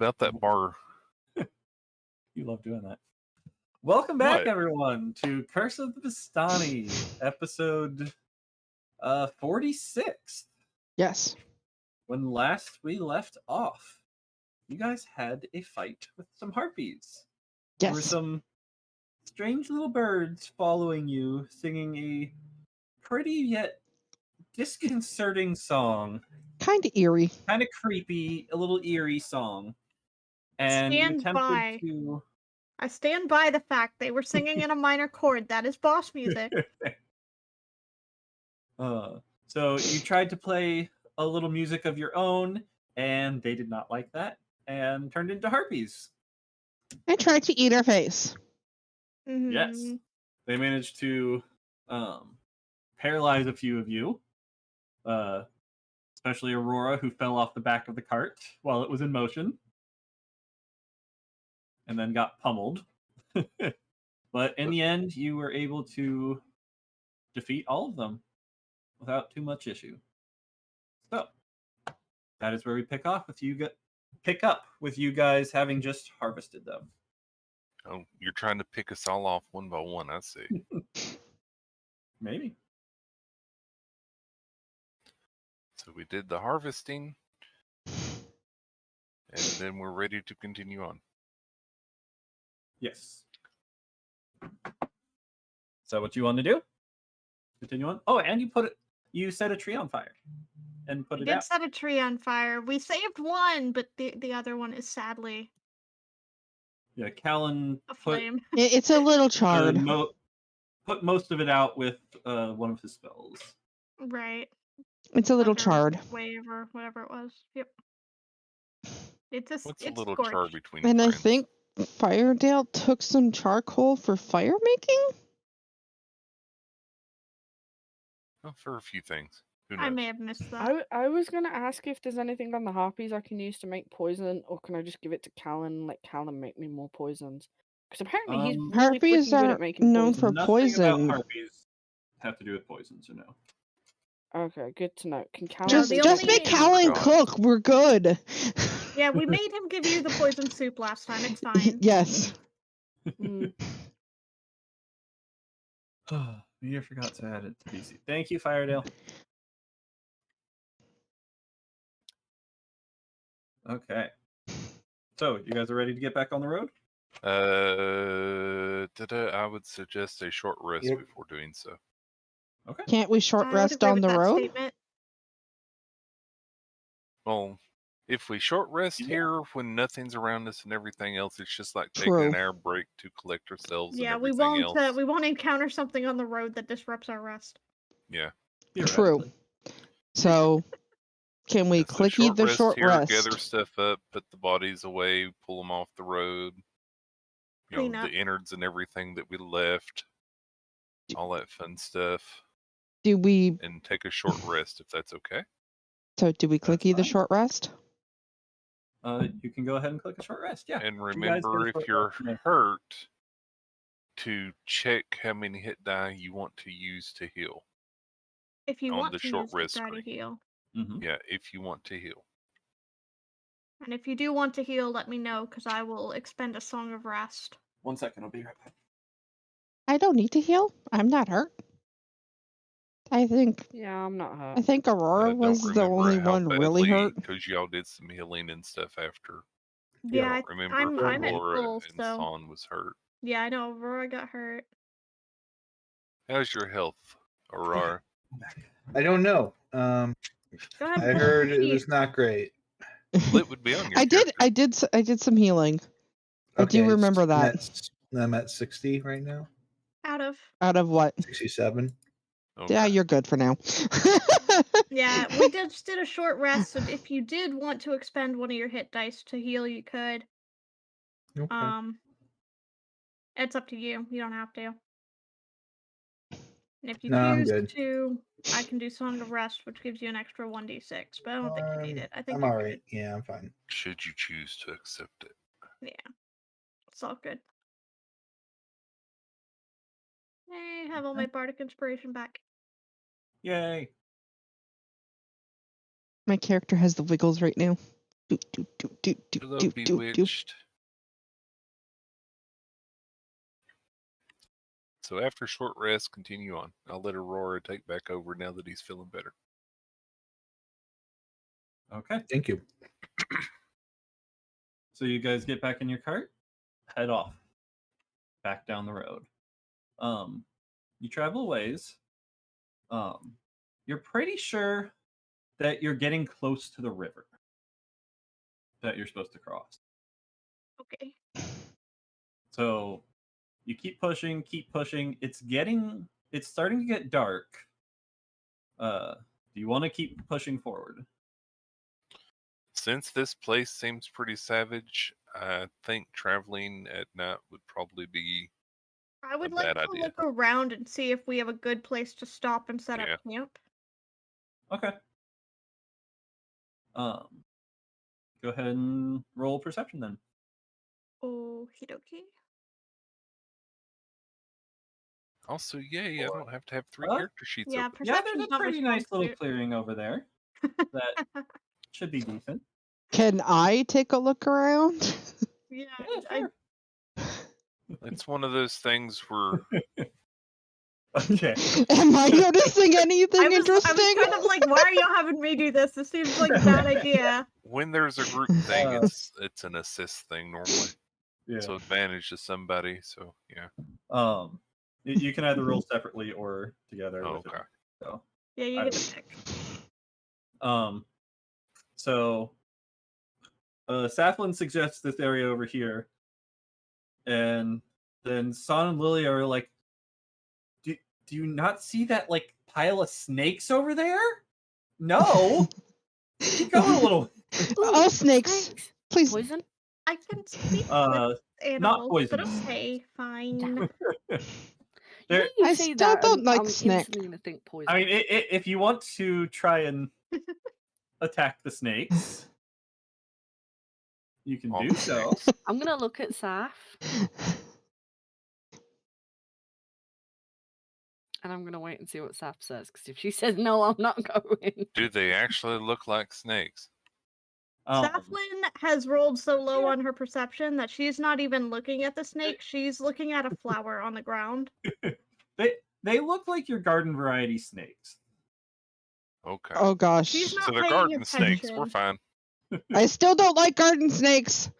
about that bar? You love doing that. Welcome back, everyone, to Curse of the Vistani, episode 46. Yes. When last we left off, you guys had a fight with some harpies. Yes. There were some strange little birds following you, singing a pretty yet disconcerting song. Kind of eerie. Kind of creepy, a little eerie song. And you attempted to... I stand by the fact they were singing in a minor chord. That is boss music. So you tried to play a little music of your own, and they did not like that, and turned into harpies. And tried to eat our face. Mm-hmm. Yes. They managed to paralyze a few of you, especially Aurora, who fell off the back of the cart while it was in motion. And then got pummeled. But in the end, you were able to defeat all of them without too much issue. So that is where we pick up with you guys having just harvested them. Oh, you're trying to pick us all off one by one, I see. Maybe. So we did the harvesting, and then we're ready to continue on. Yes. Is that what you want to do? Continue on? Oh, and you set a tree on fire and put it out. We did set a tree on fire. We saved one, but the other one is sadly Callan a flame. It's a little charred. Put most of it out with one of his spells. Right. It's a little charred. Wave or whatever it was. Yep. What's a little scorched. charred between And friends? I think Firedale took some charcoal for fire making? Oh, for a few things. Who knows? I may have missed that. I was going to ask if there's anything on the harpies I can use to make poison, or can I just give it to Callan and let Callan make me more poisons? Because apparently he's really harpies freaking good are at making known poison. for Nothing poison. about harpies have to do with poisons, you know. Okay, good to know. Can Callan Just make Callan cook. We're good. Yeah, we made him give you the poison soup last time. It's fine. Yes. You forgot to add it to BC. Thank you, Firedale. Okay. So, you guys are ready to get back on the road? I would suggest a short rest before doing so. Okay. Can't we short rest on the road? Statement. Well, if we short rest here when nothing's around us and everything else, it's just like taking True. an air break to collect ourselves Yeah, and we everything won't. else. We won't encounter something on the road that disrupts our rest. Yeah. True. So, can we clicky the short here, rest? Gather stuff up, put the bodies away, pull them off the road. Clean The up. innards and everything that we left. All that fun stuff. Do we? And take a short rest if that's okay. So, do we clicky the short rest? You can go ahead and click a short rest, yeah. And remember, if you're hurt, to check how many hit die you want to use to heal. If you on want the to short use rest to try to screen. heal. Mm-hmm. Yeah, if you want to heal. And if you do want to heal, let me know, because I will expend a Song of Rest. 1 second, I'll be right back. I don't need to heal. I'm not hurt. I think. Yeah, I'm not hurt. I think Aurora was the only one really hurt. Because y'all did some healing and stuff after. Yeah, I don't remember I'm at Aurora full, and so... Son was hurt. Yeah, I know, Aurora got hurt. How's your health, Aurora? I don't know. I heard it was not great. Well, it would be on your I did some healing. I do remember that. I'm at 60 right now. Out of what? 67. Okay. Yeah, you're good for now. Yeah, we just did a short rest, so if you did want to expend one of your hit dice to heal, you could. Okay. It's up to you. You don't have to. And if you I'm choose good. to, I can do Song of Rest, which gives you an extra 1d6, but I don't think you need it. I think I'm you're alright. Yeah, I'm fine. Should you choose to accept it. Yeah. It's all good. Hey, I have all my bardic inspiration back. Yay. My character has the wiggles right now. Hello, Bewitched. So after a short rest, continue on. I'll let Aurora take back over now that he's feeling better. Okay. Thank you. So you guys get back in your cart, head off, back down the road. You travel a ways. You're pretty sure that you're getting close to the river that you're supposed to cross. Okay. So you keep pushing. It's starting to get dark. Do you want to keep pushing forward? Since this place seems pretty savage, I think traveling at night would probably be I would a like bad to idea. look around and see if we have a good place to stop and set Yeah. up camp. Okay. Go ahead and roll perception then. Okie dokie. Also, yay, I don't have to have 3 Huh? character sheets Yeah, open. Yeah, perception's there's a not pretty nice little responsive. clearing over there. That should be decent. Can I take a look around? Yeah, Yeah, sure. It's one of those things where Okay. Am I noticing anything I was interesting? kind of like, why are y'all having me do this? This seems like a bad idea. when there's a group thing, it's an assist thing normally. Yeah. So advantage to somebody. So yeah. You can either roll separately or together. Oh, with okay. It, so. Yeah, you get to pick. So Saflin suggests this area over here, and then Son and Lily are like, do you not see that like pile of snakes over there? No. Keep going a little. Oh, snakes! Please. Poison? I can speak with animals, not but poisonous. okay, fine. I still don't like snake. Instantly gonna think poison. I mean, if you want to try and attack the snakes, you can do so. I'm gonna look at Saf. And I'm gonna wait and see what Saf says, because if she says no, I'm not going. Do they actually look like snakes? Saflin has rolled so low on her perception that she's not even looking at the snake. She's looking at a flower on the ground. They look like your garden variety snakes. Okay. Oh gosh. She's not So they're paying garden attention. snakes. We're fine. I still don't like garden snakes.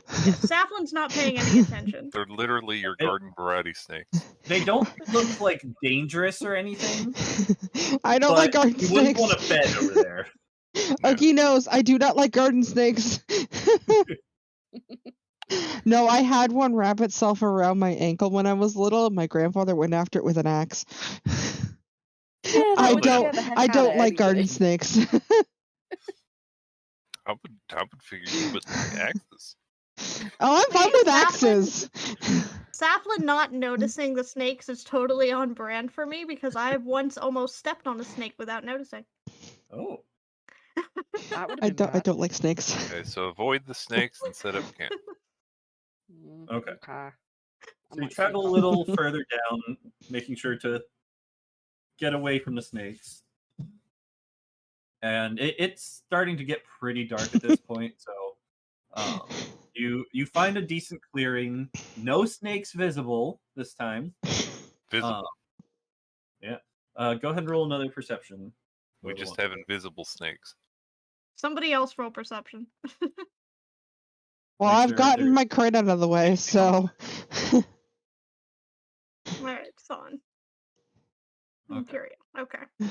Saflin's not paying any attention. They're literally your garden variety snakes. They don't look like dangerous or anything. I don't like garden you wouldn't snakes. want a bed over there. Okie knows I do not like garden snakes. No, I had one wrap itself around my ankle when I was little. My grandfather went after it with an axe. Yeah, I don't like garden snakes. I would figure you would like axes. Oh, I'm fine with axes. Saflin not noticing the snakes is totally on brand for me because I've once almost stepped on a snake without noticing. Oh. I don't like snakes. Okay, so avoid the snakes and set up camp. Okay. I So you might travel a sleep little further down, making sure to get away from the snakes. And it's starting to get pretty dark at this point, so you find a decent clearing. No snakes visible this time. Visible. Yeah. Go ahead and roll another perception. We just have invisible snakes. Somebody else roll perception. Well, Make I've sure gotten they're- my crit out of the way, so. Alright, it's on. Okay. Period. Okay. Yeah,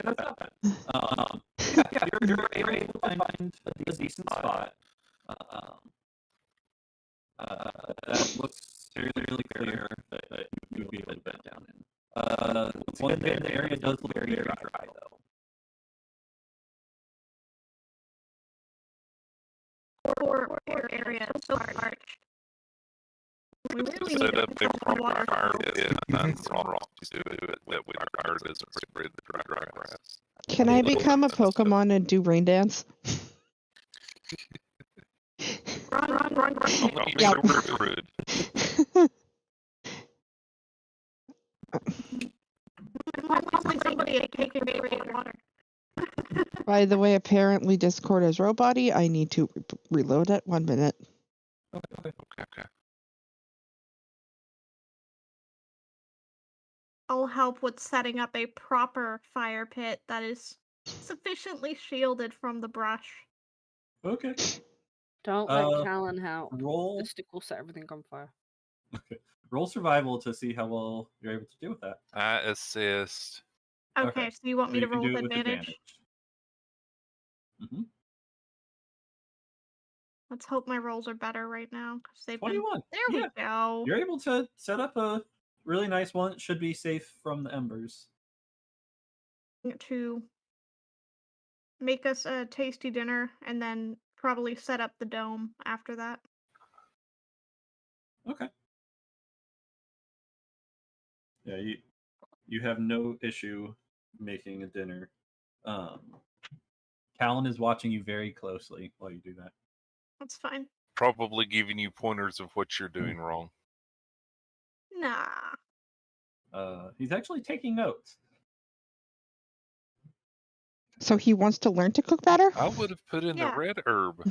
that's not bad. You're able to find a decent spot. That looks fairly clear that you would be able to bed down in. Once again, the area does look very dry, though. Or area so large. We really need Set to up big control the water fire flow. pit and small rocks to it that with our fire doesn't spread the dry grass. Can I become a Pokemon and do rain dance? Run. Don't make Yep. it over rude. I'm calling somebody and taking me water. By the way, apparently Discord is robot-y. I need to reload it. 1 minute. Okay. I'll help with setting up a proper fire pit that is sufficiently shielded from the brush. Okay. Don't let Callan help. Roll. The stick will set everything on fire. Okay. Roll survival to see how well you're able to deal with that. I assist. Okay, so you want me So to you can roll do with it advantage? Mm-hmm. Let's hope my rolls are better right now. 'Cause they've 21. Been... There we go. You're able to set up a really nice one. It should be safe from the embers. To make us a tasty dinner and then probably set up the dome after that. Okay. Yeah, you have no issue making a dinner. Callan is watching you very closely while you do that. That's fine. Probably giving you pointers of what you're doing wrong. Nah. He's actually taking notes. So he wants to learn to cook better? I would have put in the red herb.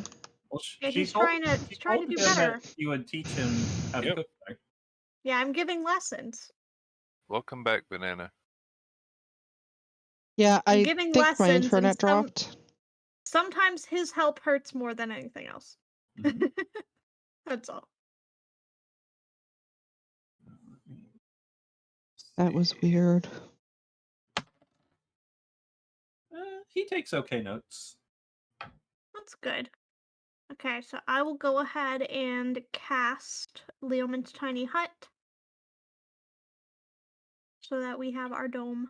Well, Yeah, he's trying to do better. You would teach him how to cook better. Yeah, I'm giving lessons. Welcome back, Banana. Yeah, I'm I giving think my lessons, internet and dropped. Sometimes his help hurts more than anything else. Mm-hmm. That's all. That was weird. He takes okay notes. That's good. Okay, so I will go ahead and cast Leoman's Tiny Hut so that we have our dome.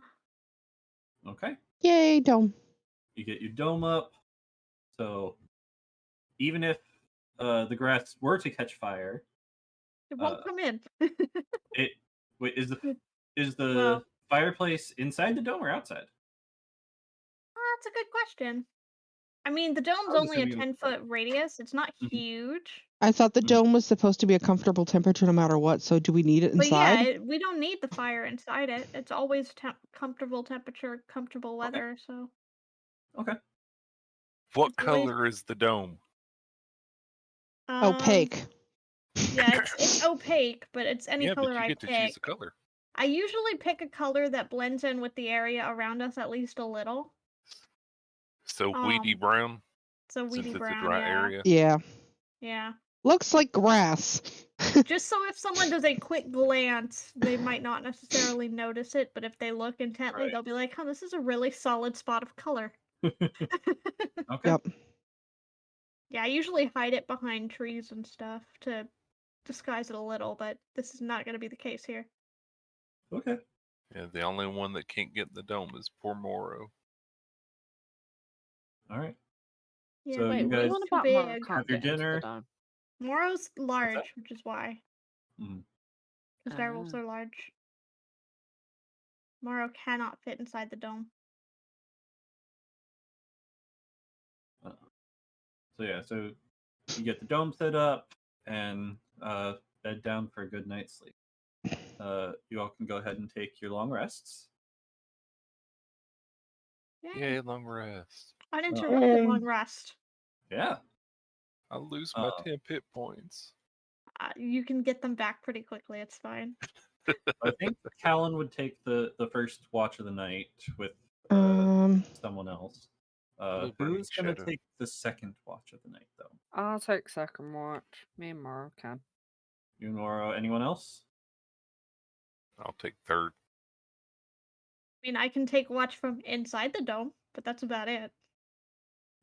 Okay. Yay, dome. You get your dome up. So even if the grass were to catch fire, It won't come in. is the fireplace inside the dome or outside? That's a good question. I mean, the dome's only a 10-foot radius. It's not huge. I thought the dome was supposed to be a comfortable temperature no matter what, so do we need it inside? But yeah, we don't need the fire inside it. It's always comfortable temperature, comfortable weather, so... Okay. What color is the dome? Opaque. Yeah, it's opaque, but it's any color I pick. Yeah, but you get to choose the color. I usually pick a color that blends in with the area around us at least a little. So weedy brown? So weedy brown, it's a dry area? Yeah. Yeah. Looks like grass. Just so if someone does a quick glance, they might not necessarily notice it, but if they look intently, they'll be like, oh, this is a really solid spot of color. Okay. Yep. Yeah, I usually hide it behind trees and stuff to disguise it a little, but this is not going to be the case here. Okay. Yeah, the only one that can't get in the dome is poor Moro. All right. Yeah, so you guys have your dinner. Moro's large, which is why. Mm. Because werewolves are large. Moro cannot fit inside the dome. So yeah, so you get the dome set up and bed down for a good night's sleep. You all can go ahead and take your long rests. Yay, long rest. Uninterrupted long rest. Yeah. I'll lose my 10 hit points. You can get them back pretty quickly. It's fine. I think Callan would take the first watch of the night with someone else. Who's going to take the second watch of the night, though? I'll take second watch. Me and Moro can. You and Moro. Anyone else? I'll take third. I mean, I can take watch from inside the dome, but that's about it.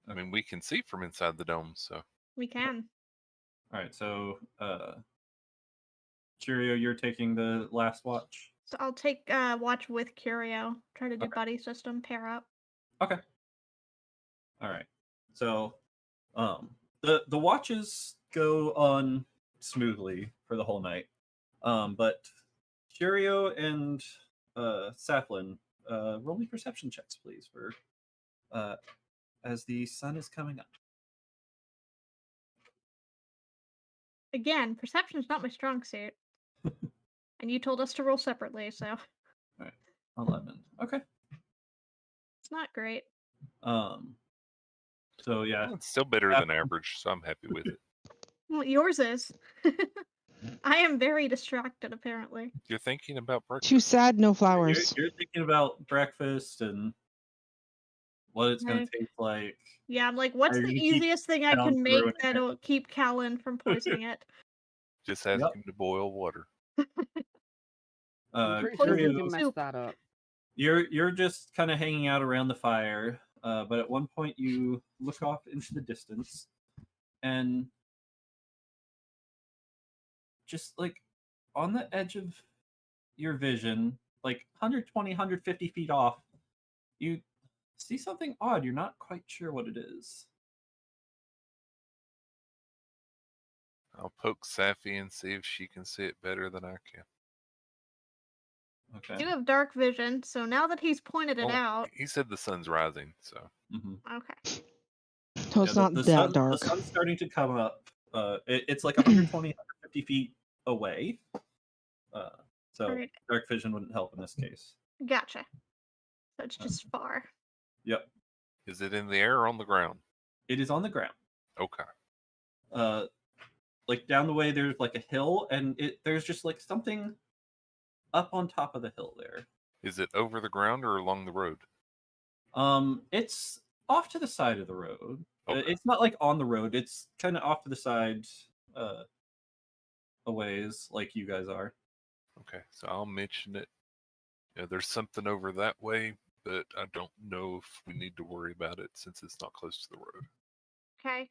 I mean, we can see from inside the dome, so. We can. All right, so Curio, you're taking the last watch. So I'll take watch with Curio. Try to do buddy system, pair up. Okay. All right. So the watches go on smoothly for the whole night. But Curio and Saflin, roll me perception checks, please, for as the sun is coming up. Again, perception's not my strong suit. And you told us to roll separately, so. All right. 11. Okay. It's not great. So yeah, Well, it's still better than average, so I'm happy with it. Well, yours is. I am very distracted, apparently. You're thinking about breakfast. Too sad, no flowers. You're thinking about breakfast and what it's going to taste like. Yeah, I'm like, what's the easiest thing I can make that'll keep Callan from poisoning it? Just ask him to boil water. I'm pretty sure you can mess that up. You're just kind of hanging out around the fire, but at one point you look off into the distance, and just like on the edge of your vision, like 120, 150 feet off, you see something odd. You're not quite sure what it is. I'll poke Safi and see if she can see it better than I can. Okay. You have dark vision, so now that he's pointed it out. He said the sun's rising, so. Okay. So it's not that dark. The sun's starting to come up. It's like 120, 150 feet away. So Right. dark vision wouldn't help in this case. Gotcha. So it's just far. Yep. Is it in the air or on the ground? It is on the ground. Okay. Like down the way, there's like a hill, and there's just like something up on top of the hill there. Is it over the ground or along the road? It's off to the side of the road. Okay. It's not like on the road. It's kind of off to the side, a ways, like you guys are. Okay, so I'll mention it. Yeah, there's something over that way, but I don't know if we need to worry about it since it's not close to the road. Okay.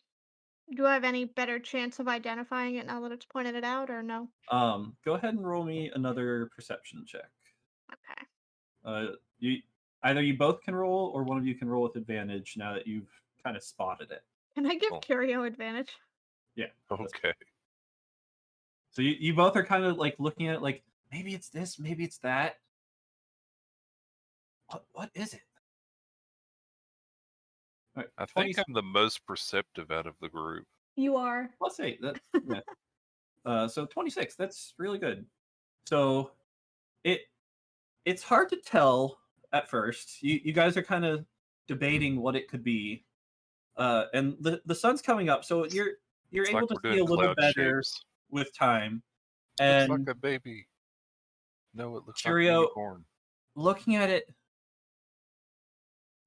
Do I have any better chance of identifying it now that it's pointed it out, or no? Go ahead and roll me another perception check. Okay. Either you both can roll, or one of you can roll with advantage now that you've kind of spotted it. Can I give Curio advantage? Yeah. Okay. So you both are kind of like looking at it like, maybe it's this, maybe it's that. What is it? Right, I think I'm the most perceptive out of the group. You are. Let's say that. Yeah. So 26. That's really good. So it's hard to tell at first. You guys are kind of debating what it could be, and the sun's coming up, so you're able to see a little better with time. And looks like a baby. No, it looks Cheerio, like a unicorn. Looking at it,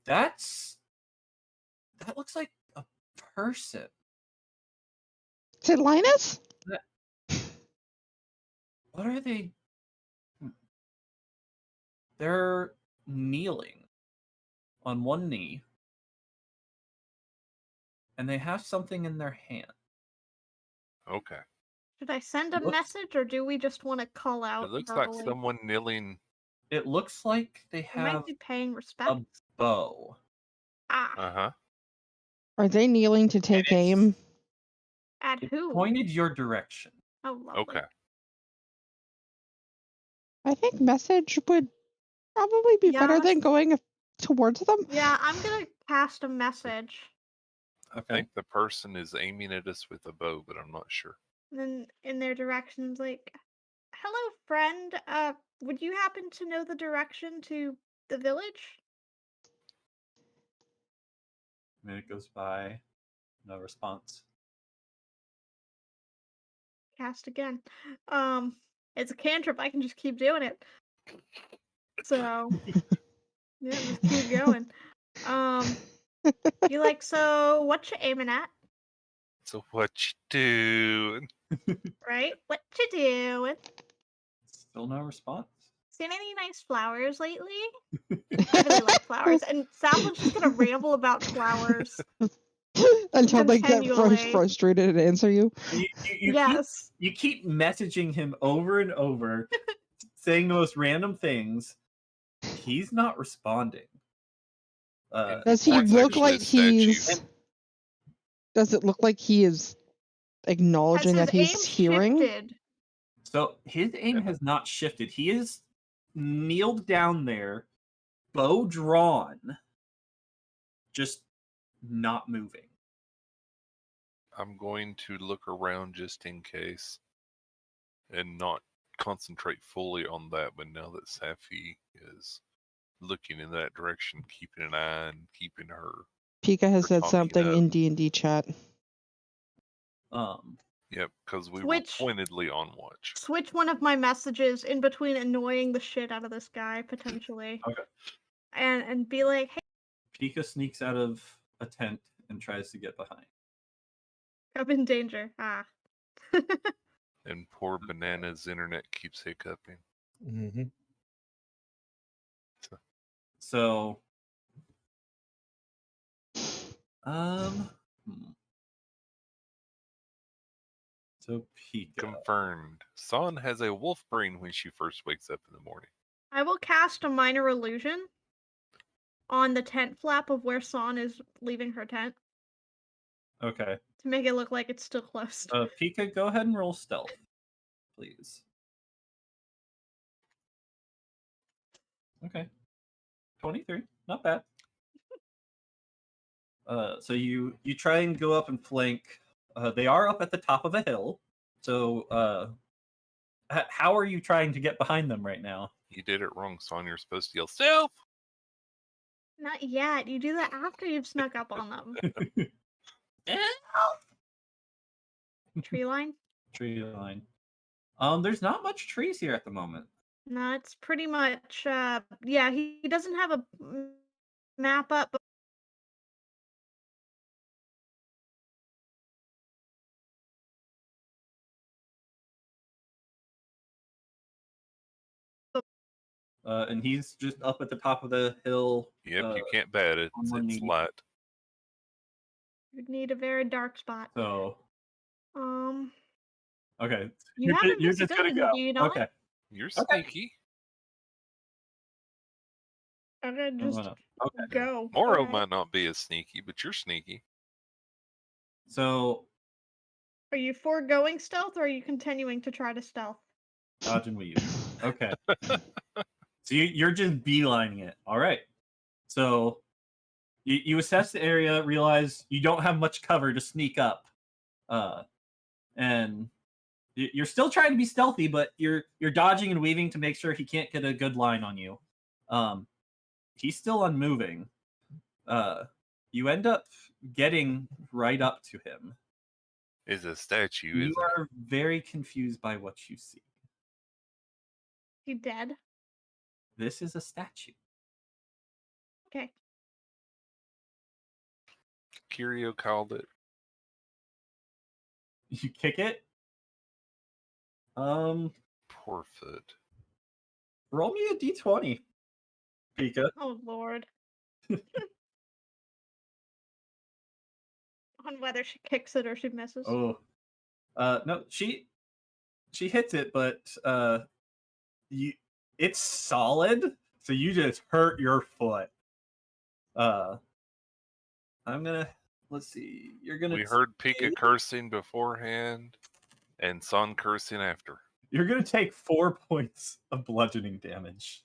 that looks like a person. Is it Linus? What are they? They're kneeling on one knee, and they have something in their hand. Okay. Should I send a message, or do we just want to call out? It looks verbally? like someone kneeling. It looks like they They have might be paying respect. a bow. Uh-huh. Are they kneeling to take aim? At who? Pointed your direction. Oh, lovely. Okay. I think message would probably be better than going towards them. Yeah, I'm gonna cast a message. I think the person is aiming at us with a bow, but I'm not sure. Then in their directions, like, hello, friend. Would you happen to know the direction to the village? A minute goes by, no response. Cast again. It's a cantrip. I can just keep doing it. So, yeah, just keep going. You like, so what you aiming at? So what you doing? Right? What you doing? Still no response. Seen any nice flowers lately? I really like flowers. And Saplin's just gonna ramble about flowers. Until they get frustrated and answer you. Yes. You keep messaging him over and over, saying the most random things. He's not responding. Does he look like he's... Does it look like he is acknowledging that he's hearing? Shifted? So his aim has not shifted. He is kneeled down there, bow drawn, just not moving. I'm going to look around just in case and not concentrate fully on that, but now that Safi is looking in that direction, keeping an eye and keeping her. Pika has said talking something up. in D&D chat. Yep, because we were pointedly on watch. Switch one of my messages in between annoying the shit out of this guy, potentially. Okay. And be like, hey. Pika sneaks out of a tent and tries to get behind. I'm in danger. Ah. And poor Banana's internet keeps hiccuping. Mm-hmm. So Pika. Confirmed. San has a wolf brain when she first wakes up in the morning. I will cast a minor illusion on the tent flap of where San is leaving her tent. Okay. To make it look like it's still closed. Pika, go ahead and roll stealth, please. Okay. 23. Not bad. So you try and go up and flank. They are up at the top of a hill. So how are you trying to get behind them right now? You did it wrong, Son. You're supposed to yell, "Stealth!" Not yet. You do that after you've snuck up on them. Tree line? Tree line. There's not much trees here at the moment. No, it's pretty much, yeah, he doesn't have a map up. And he's just up at the top of the hill. Yep, you can't bat it. It's light. You'd need a very dark spot. So. Okay. You're just gonna go. Okay. You're sneaky. Okay, just go. Moro might not be as sneaky, but you're sneaky. So. Are you foregoing stealth, or are you continuing to try to stealth? Dodge and weave. Okay. So you're just beelining it. All right. So you assess the area, realize you don't have much cover to sneak up, and you're still trying to be stealthy, but you're dodging and weaving to make sure he can't get a good line on you. He's still unmoving. You end up getting right up to him. Is a statue. You are very confused by what you see. He dead? This is a statue. Okay. Curio called it. You kick it? Poor foot. Roll me a d20, Pika. Oh, Lord. On whether she kicks it or she misses. Oh. No, she hits it, but it's solid, so you just hurt your foot. Let's see. We heard Pika cursing beforehand and Son cursing after. You're gonna take 4 points of bludgeoning damage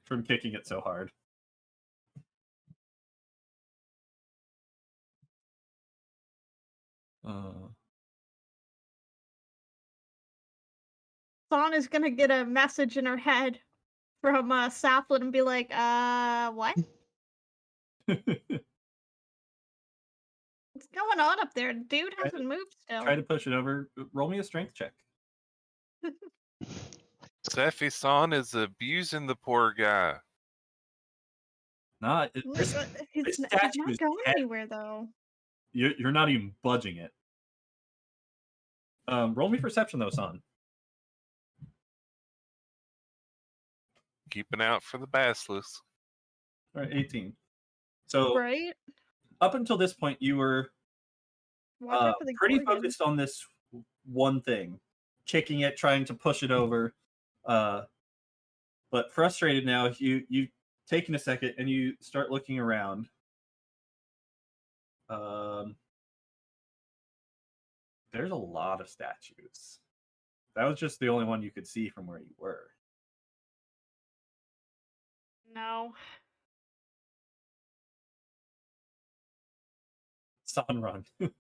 from kicking it so hard. Son is gonna get a message in her head from Saplin and be like, what? What's going on up there? Dude hasn't moved still. Try to push it over. Roll me a strength check. Safi-san is abusing the poor guy. He's not going anywhere, though. You're not even budging it. Roll me perception, though, son. Keeping out for the basilisk. All right, 18. So, right up until this point, you were pretty focused on this one thing, kicking it, trying to push it over. But frustrated now, you've taken a second and you start looking around. There's a lot of statues. That was just the only one you could see from where you were. No. Son, run. So,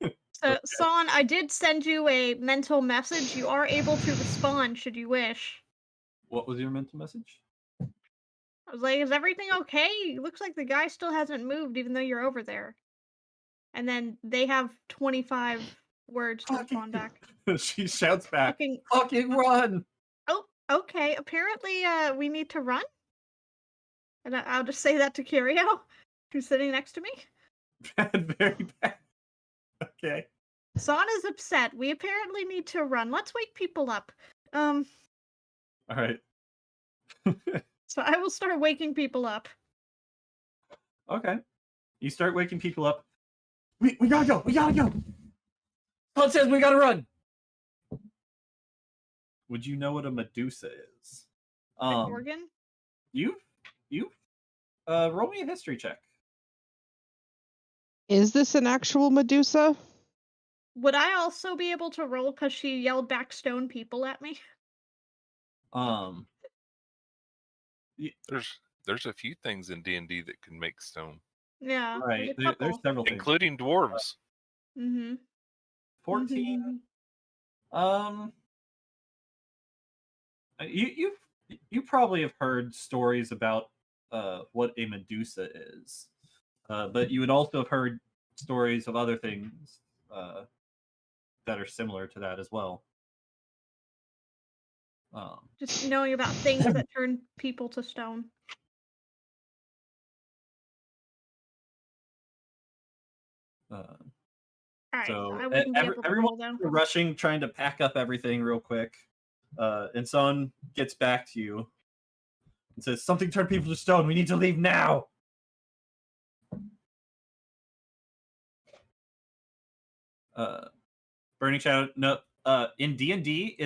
okay. Son, I did send you a mental message. You are able to respond should you wish. What was your mental message? I was like, is everything okay? Looks like the guy still hasn't moved, even though you're over there. And then they have 25 words to respond back. She shouts back, fucking run! Oh, okay. Apparently, we need to run. And I'll just say that to Curio, who's sitting next to me. Bad, very bad. Okay. Son is upset. We apparently need to run. Let's wake people up. All right. So I will start waking people up. Okay. You start waking people up. We gotta go. We gotta go. Son says we gotta run. Would you know what a Medusa is? Gorgon? You roll me a history check. Is this an actual Medusa? Would I also be able to roll because she yelled back stone people at me? There's a few things in D&D that can make stone. Yeah. Right. There's several things. Including dwarves. 14. You probably have heard stories about what a Medusa is, but you would also have heard stories of other things that are similar to that as well. Just knowing about things that turn people to stone. Alright, so I wouldn't be able to roll everyone's rushing, trying to pack up everything real quick. And Son gets back to you and says, something turned people to stone. We need to leave now. Burning Shadow. No. In D&D,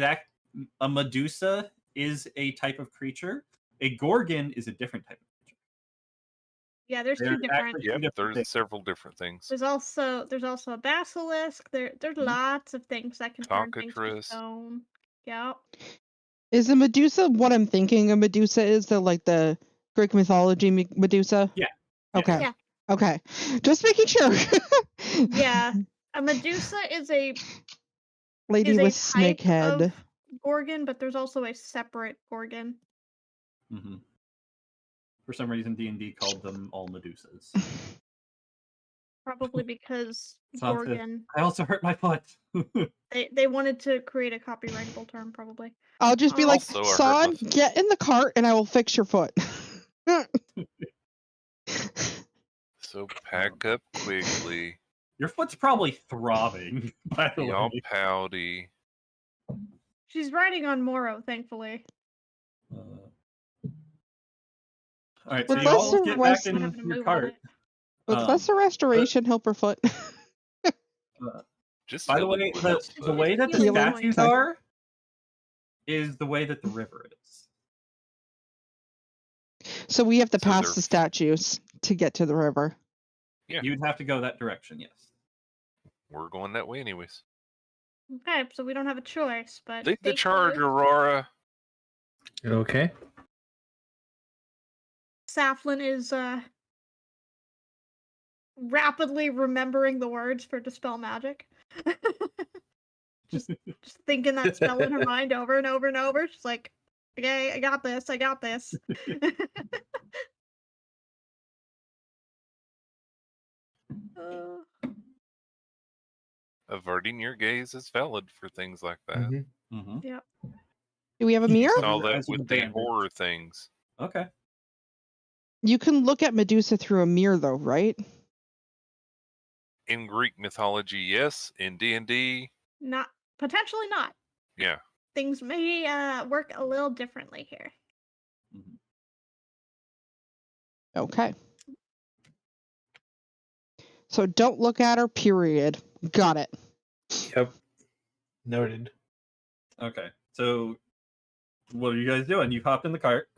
a Medusa is a type of creature. A Gorgon is a different type of creature. Yeah, there's two different. Yeah, there's several different things. There's also a basilisk. There's lots of things that can turn things to stone. Yeah. Is a Medusa what I'm thinking a Medusa is? The Greek mythology Medusa? Yeah. Okay. Yeah. Okay. Just making sure. Yeah. A Medusa is a lady with snake head. Gorgon, but there's also a separate Gorgon. Mm-hmm. For some reason, D&D called them all Medusas. Probably because Gorgon. I also hurt my foot. They wanted to create a copyrightable term, probably. I'll just be like, Son, get in the cart and I will fix your foot. So pack up quickly. Your foot's probably throbbing, by the way. Y'all pouty. She's riding on Moro, thankfully. Alright, so you all get back in your cart. With lesser restoration, help her foot. By the way, the way that the statues are is the way that the river is. So we have to pass the statues to get to the river. Yeah. You'd have to go that direction, yes. We're going that way anyways. Okay, so we don't have a choice, but... Lead the charge, Aurora. Okay. Saflin is rapidly remembering the words for Dispel Magic. just thinking that spell in her mind over and over and over. She's like, okay, I got this. Averting your gaze is valid for things like that. Yep. Do we have a mirror? All that with the horror things. Okay. You can look at Medusa through a mirror, though, right? In Greek mythology, yes. In D&D, potentially not. Yeah. Things may work a little differently here. Okay. So don't look at her, period. Got it. Yep. Noted. Okay. So what are you guys doing? You hopped in the cart.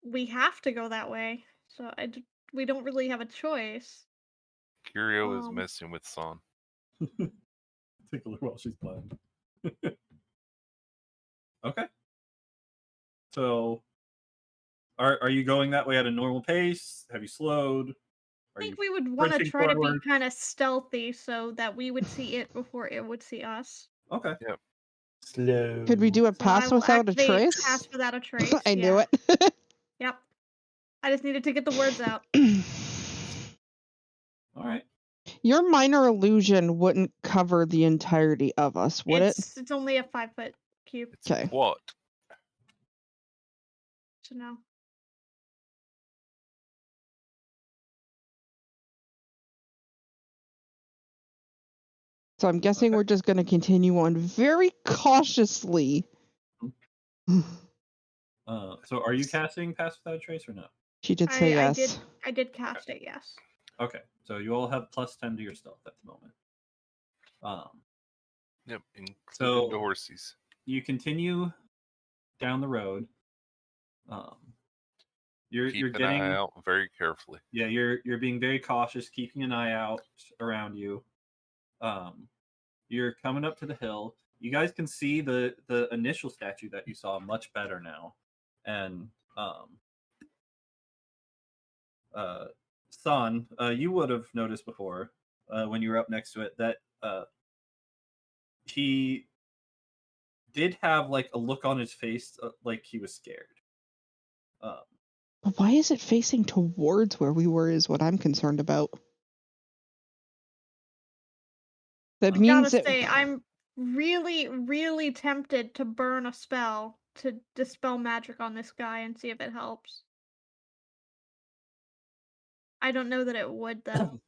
We have to go that way. So we don't really have a choice. Curio is messing with Son. Tickle her while she's playing. Okay. So are you going that way at a normal pace? Have you slowed? I think we would want to try to be kind of stealthy so that we would see it before it would see us. Okay. Yep. Slow. Could we do a pass without a trace? Pass without a trace. I knew it. I just needed to get the words out. All right. Your minor illusion wouldn't cover the entirety of us, would it? It's only a 5-foot cube. Okay. What? So no. So I'm guessing we're just going to continue on very cautiously. So are you casting Pass Without a Trace or no? She did say yes. I did cast it, yes. Okay, so you all have +10 to your stealth at the moment. Yep, including So the horsies. you continue down the road. You're Keep getting an eye out very carefully. Yeah, you're being very cautious, keeping an eye out around you. You're coming up to the hill. You guys can see the initial statue that you saw much better now, and San, you would have noticed before when you were up next to it that he did have like a look on his face like he was scared. But why is it facing towards where we were is what I'm concerned about. That means gotta say, I'm really, really tempted to burn a spell to dispel magic on this guy and see if it helps. I don't know that it would, though.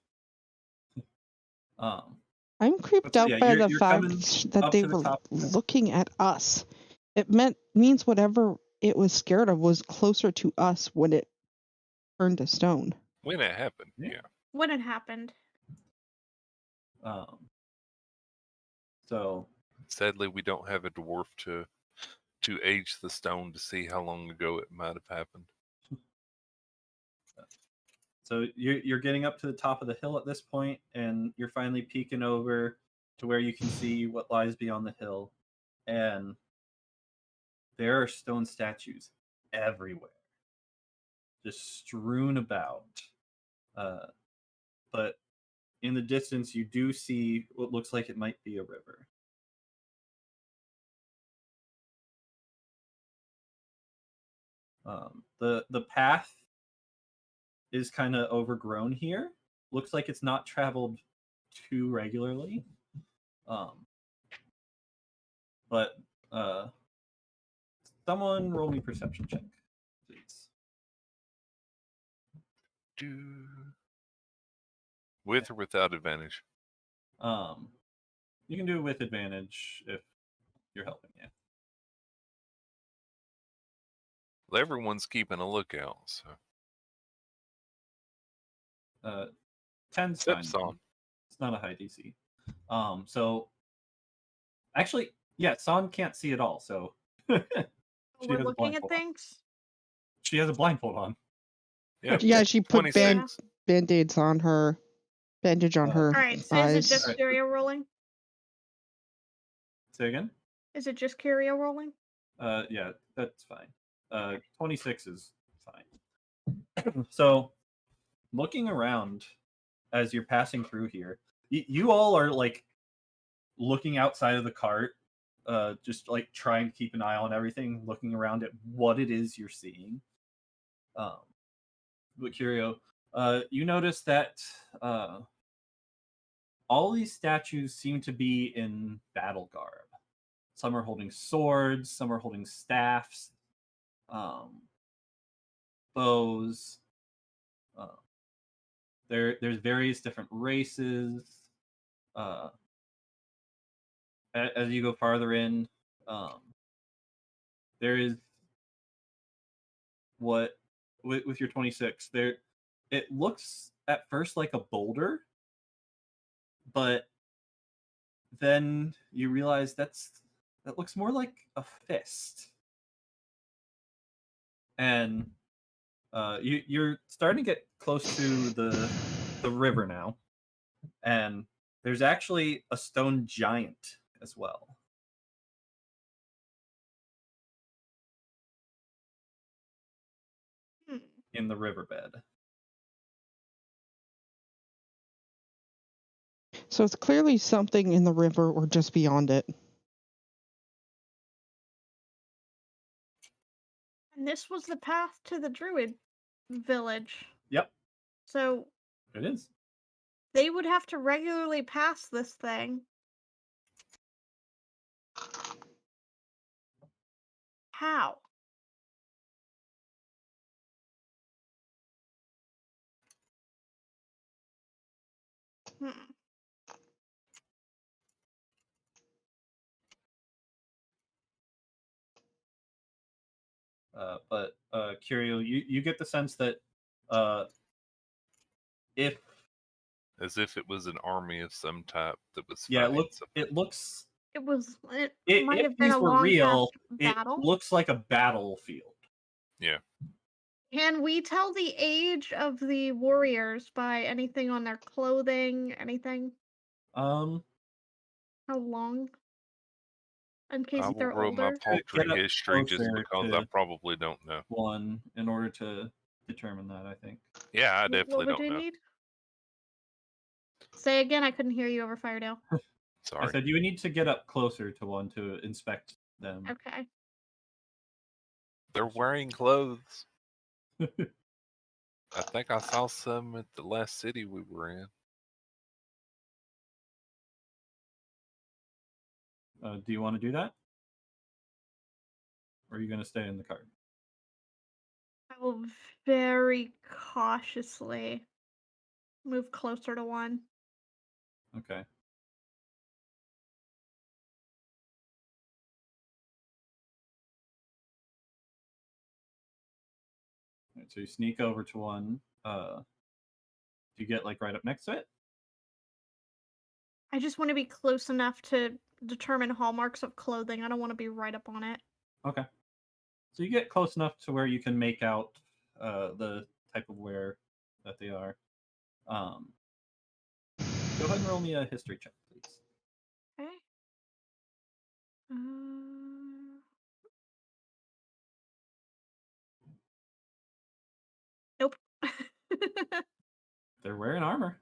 I'm creeped out by the fact that they were looking at us. It means whatever it was scared of was closer to us when it turned to stone. When it happened, yeah. When it happened. So sadly, we don't have a dwarf to age the stone to see how long ago it might have happened. So you're getting up to the top of the hill at this point, and you're finally peeking over to where you can see what lies beyond the hill, and there are stone statues everywhere, just strewn about. But in the distance, you do see what looks like it might be a river. The path is kind of overgrown here. Looks like it's not traveled too regularly. But someone roll me perception check, please. With or without advantage? You can do it with advantage if you're helping, yeah. Well, everyone's keeping a lookout, so. 10's fine. It's not a high DC. So actually, yeah, San can't see at all, so we're looking at things? She has a blindfold on. Yeah, she put band-aids on her. Bandage on her. Alright, so is it just curio rolling? Say again? Is it just curio rolling? Yeah, that's fine. 26 is fine. So looking around as you're passing through here, you all are like looking outside of the cart, just like trying to keep an eye on everything, looking around at what it is you're seeing. But Curio, you notice that all these statues seem to be in battle garb. Some are holding swords, some are holding staffs, bows. There's various different races. As you go farther in, there is what with your 26 there. It looks at first like a boulder, but then you realize that looks more like a fist. And you're starting to get close to the river now, and there's actually a stone giant as well. In the riverbed. So it's clearly something in the river or just beyond it. And this was the path to the druid village. Yep. So it is. They would have to regularly pass this thing. How? Hmm. But Curio, you get the sense that if as if it was an army of some type that was yeah, fighting it looks It was. It might if have been these a were long real, past battle. it looks like a battlefield. Yeah. Can we tell the age of the warriors by anything on their clothing? Anything? How long? In case I will they're roll my older. paltry history just because I probably don't know. One in order to determine that, I think. Yeah, I definitely what would don't you know. need? Say again, I couldn't hear you over Firedale. Sorry. I said you would need to get up closer to one to inspect them. Okay. They're wearing clothes. I think I saw some at the last city we were in. Do you want to do that? Or are you going to stay in the cart? I will very cautiously move closer to one. Okay. Right, so you sneak over to one. Do you get like right up next to it? I just want to be close enough to determine hallmarks of clothing. I don't want to be right up on it. Okay. So you get close enough to where you can make out the type of wear that they are. Go ahead and roll me a history check, please. Okay. Nope. They're wearing armor.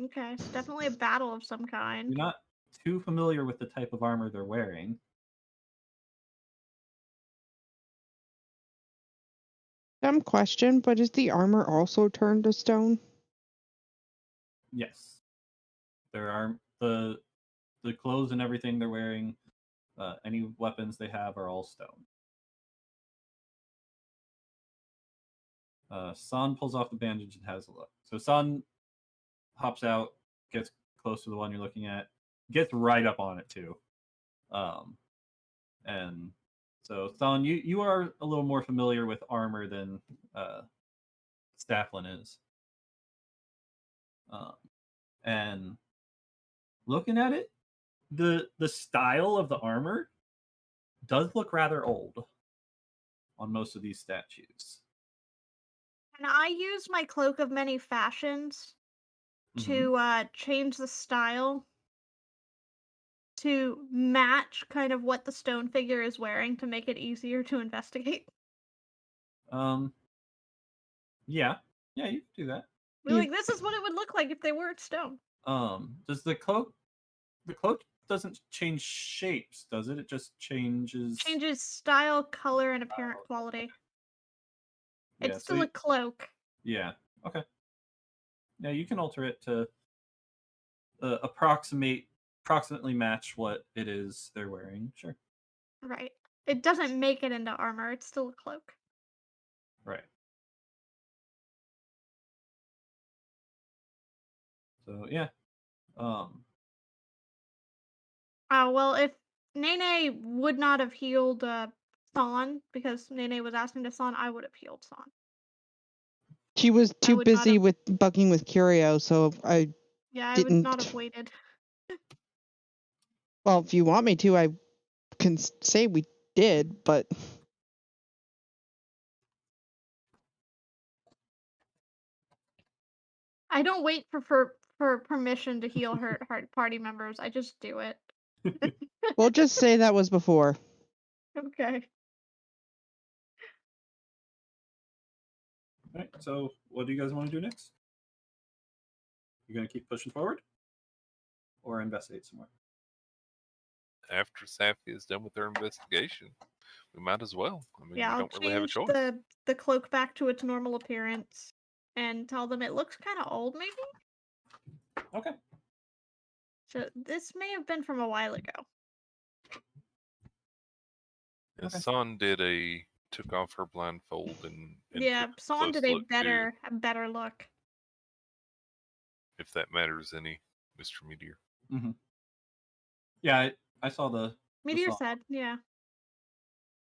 Okay, it's definitely a battle of some kind. You're not too familiar with the type of armor they're wearing. Dumb question, but is the armor also turned to stone? Yes. There are the clothes and everything they're wearing, any weapons they have are all stone. San pulls off the bandage and has a look. So San hops out, gets close to the one you're looking at, gets right up on it too. And so San, you are a little more familiar with armor than Stafflin is. And looking at it, the style of the armor does look rather old on most of these statues. Can I use my cloak of many fashions to change the style to match kind of what the stone figure is wearing to make it easier to investigate? Yeah, you can do that. Like, this is what it would look like if they weren't stone. Does the cloak doesn't change shapes, does it? It just changes style, color, and apparent quality. Yeah, it's still a cloak. Yeah. Okay. Yeah, you can alter it to approximately match what it is they're wearing. Sure. Right. It doesn't make it into armor. It's still a cloak. Right. So yeah. Well, if Nene would not have healed San because Nene was asking to San, I would have healed San. She was too busy with bugging with Curio, so I would not have waited. Well, if you want me to, I can say we did, but I don't wait for permission to heal her party members. I just do it. We'll just say that was before. Okay. All right. So, what do you guys want to do next? You gonna keep pushing forward, or investigate some more? After Safi is done with her investigation. we might as well. I mean, Yeah, we I'll don't really have a change choice. the cloak back to its normal appearance and tell them it looks kind of old, maybe? Okay. So this may have been from a while ago. And Okay. San took off her blindfold and Yeah, took a San close did a look too, better look. if that matters any, Mr. Meteor. Mm-hmm. Yeah, I saw the Meteor song. said, yeah.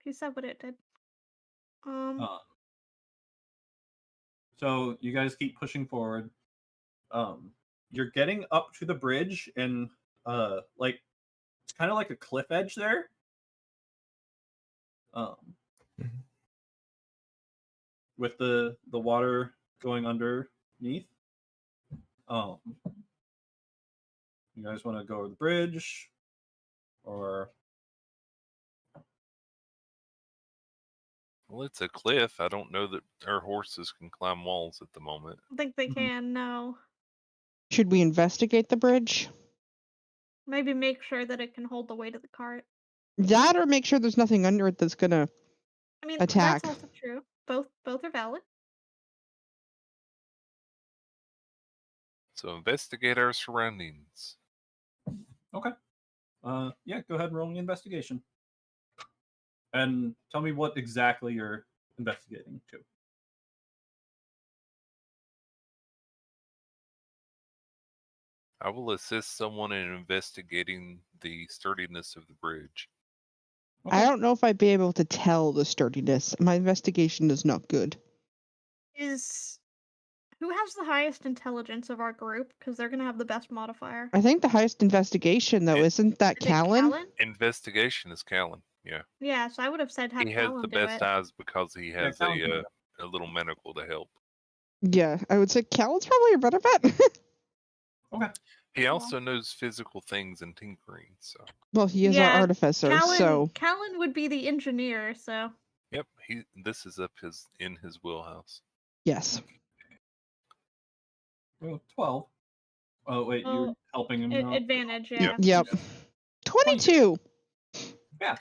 He said what it did. So you guys keep pushing forward. You're getting up to the bridge, and like it's kind of like a cliff edge there. With the water going underneath. You guys want to go over the bridge, or? Well, it's a cliff. I don't know that our horses can climb walls at the moment. I think they can, no. Should we investigate the bridge? Maybe make sure that it can hold the weight of the cart. That, or make sure there's nothing under it that's gonna attack. That's also true. Both are valid. So investigate our surroundings. Okay. Yeah, go ahead and roll an investigation. And tell me what exactly you're investigating to. I will assist someone in investigating the sturdiness of the bridge. Okay. I don't know if I'd be able to tell the sturdiness. My investigation is not good. Who has the highest intelligence of our group? Because they're going to have the best modifier. I think the highest investigation, though, isn't that Callan? Investigation is Callan, yeah. Yeah, so I would have said have he has Callan the best eyes because he has a little manacle to help. Yeah, I would say Callan's probably a better bet. Okay. He also knows physical things and tinkering, so. Well, he is our artificer, so. Callan would be the engineer, so. Yep, this is in his wheelhouse. Yes. Oh, 12. Oh, wait, you're helping him now? Advantage, yeah. Yep. 22. Yeah.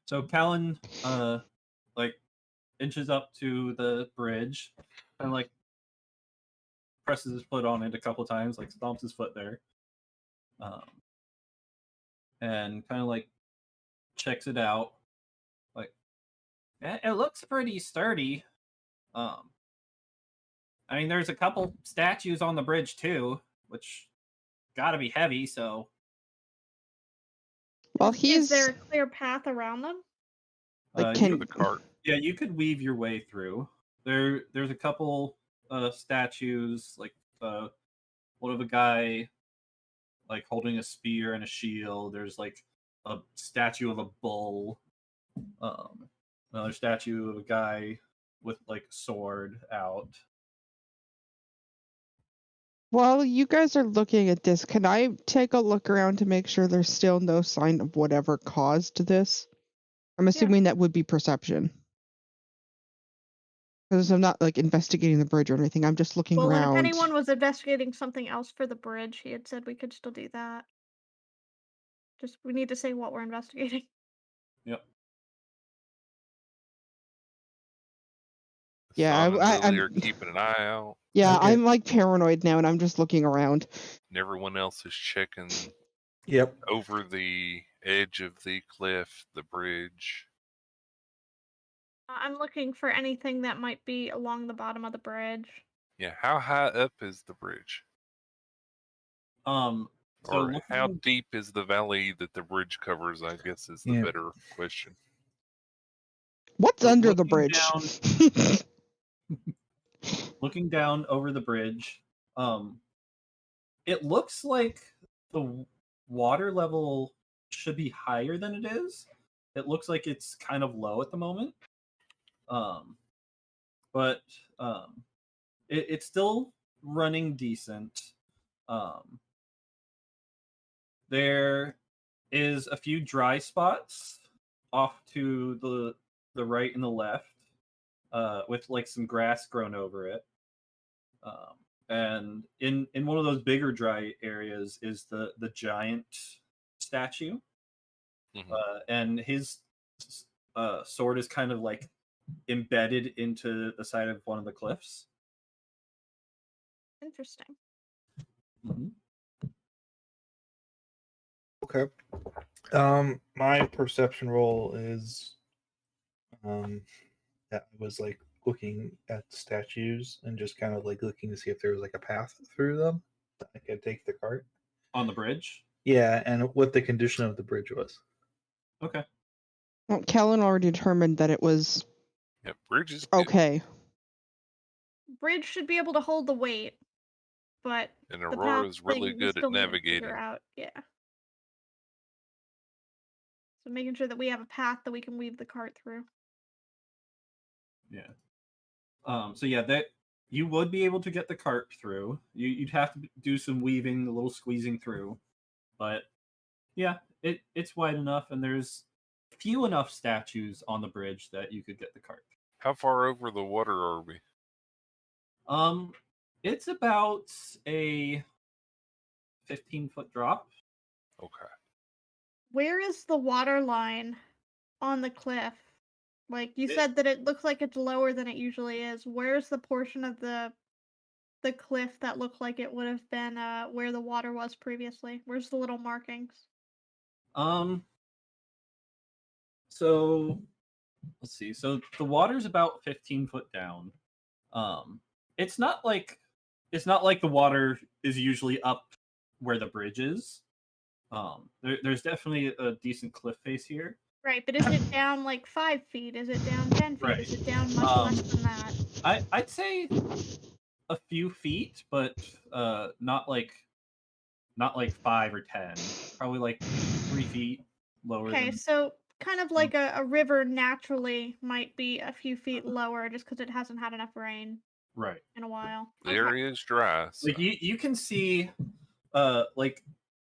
So Callan, like, inches up to the bridge and, like, presses his foot on it a couple times, like, stomps his foot there. And kind of, like, checks it out. Like, it looks pretty sturdy. I mean, there's a couple statues on the bridge too, which gotta be heavy, so. Well, Is there a clear path around them? Like, the cart. Yeah, you could weave your way through. There's a couple statues, like one of a guy like holding a spear and a shield. There's like a statue of a bull. Another statue of a guy with like a sword out. While you guys are looking at this, can I take a look around to make sure there's still no sign of whatever caused this? I'm assuming that would be perception. Because I'm not like investigating the bridge or anything. I'm just looking around. Well, if anyone was investigating something else for the bridge, he had said we could still do that. Just we need to say what we're investigating. Yep. Yeah, I'm keeping an eye out. Yeah, okay. I'm like paranoid now, and I'm just looking around. And everyone else is checking. Yep. Over the edge of the cliff, the bridge. I'm looking for anything that might be along the bottom of the bridge. Yeah, how high up is the bridge? So or how deep is the valley that the bridge covers, I guess is the better question. What's under the bridge? Looking down over the bridge, it looks like the water level should be higher than it is. It looks like it's kind of low at the moment. But it's still running decent. There is a few dry spots off to the right and the left, with like some grass grown over it. And in one of those bigger dry areas is the giant statue. Mm-hmm. And his sword is kind of like embedded into the side of one of the cliffs. Interesting. Mm-hmm. Okay. My perception roll is that I was like looking at the statues and just kind of like looking to see if there was like a path through them that I could take the cart on the bridge. Yeah, and what the condition of the bridge was. Okay. Well, Callan already determined that it was bridge is okay. Bridge should be able to hold the weight, but and the Aurora path is really thing, we good at still need to navigating. figure out. Yeah. So making sure that we have a path that we can weave the cart through. Yeah. So yeah, that you would be able to get the cart through. You'd have to do some weaving, a little squeezing through, but yeah, it's wide enough, and there's few enough statues on the bridge that you could get the cart. How far over the water are we? It's about a 15-foot drop. Okay. Where is the water line on the cliff? Like you said that it looks like it's lower than it usually is. Where's the portion of the cliff that looked like it would have been where the water was previously? Where's the little markings? So let's see. So the water's about 15 foot down. It's not like the water is usually up where the bridge is. There's definitely a decent cliff face here. Right, but is it down like 5 feet? Is it down 10 feet? Right. Is it down much less than that? I'd say a few feet, but not like 5 or 10. Probably like 3 feet lower. Okay, so kind of like a river naturally might be a few feet lower just because it hasn't had enough rain. Right. In a while. The area is dry. So. Like you can see like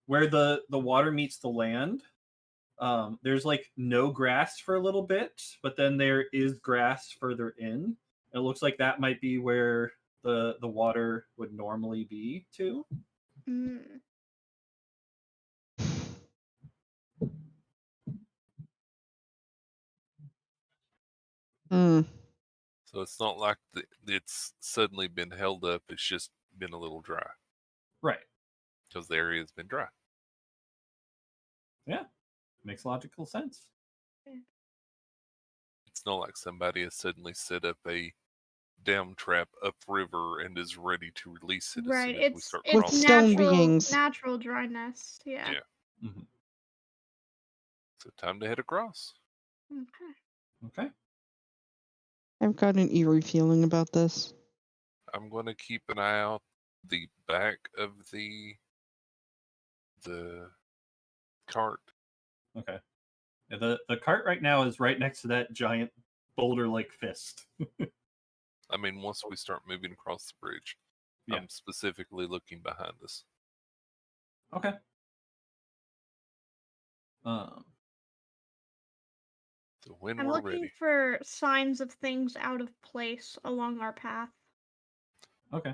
where the water meets the land. There's like no grass for a little bit, but then there is grass further in. It looks like that might be where the water would normally be too. Mm. So it's not like it's suddenly been held up. It's just been a little dry. Right. Because the area has been dry. Yeah. Makes logical sense. It's not like somebody has suddenly set up a dam trap upriver and is ready to release it right. as soon as we start With crossing. stone beings. Natural dryness. Yeah. Mm-hmm. So time to head across. Okay. I've got an eerie feeling about this. I'm going to keep an eye out the back of the cart. Okay. Yeah, the cart right now is right next to that giant boulder-like fist. I mean, once we start moving across the bridge, yeah. I'm specifically looking behind us. Okay. So when I'm we're looking ready. for signs of things out of place along our path. Okay.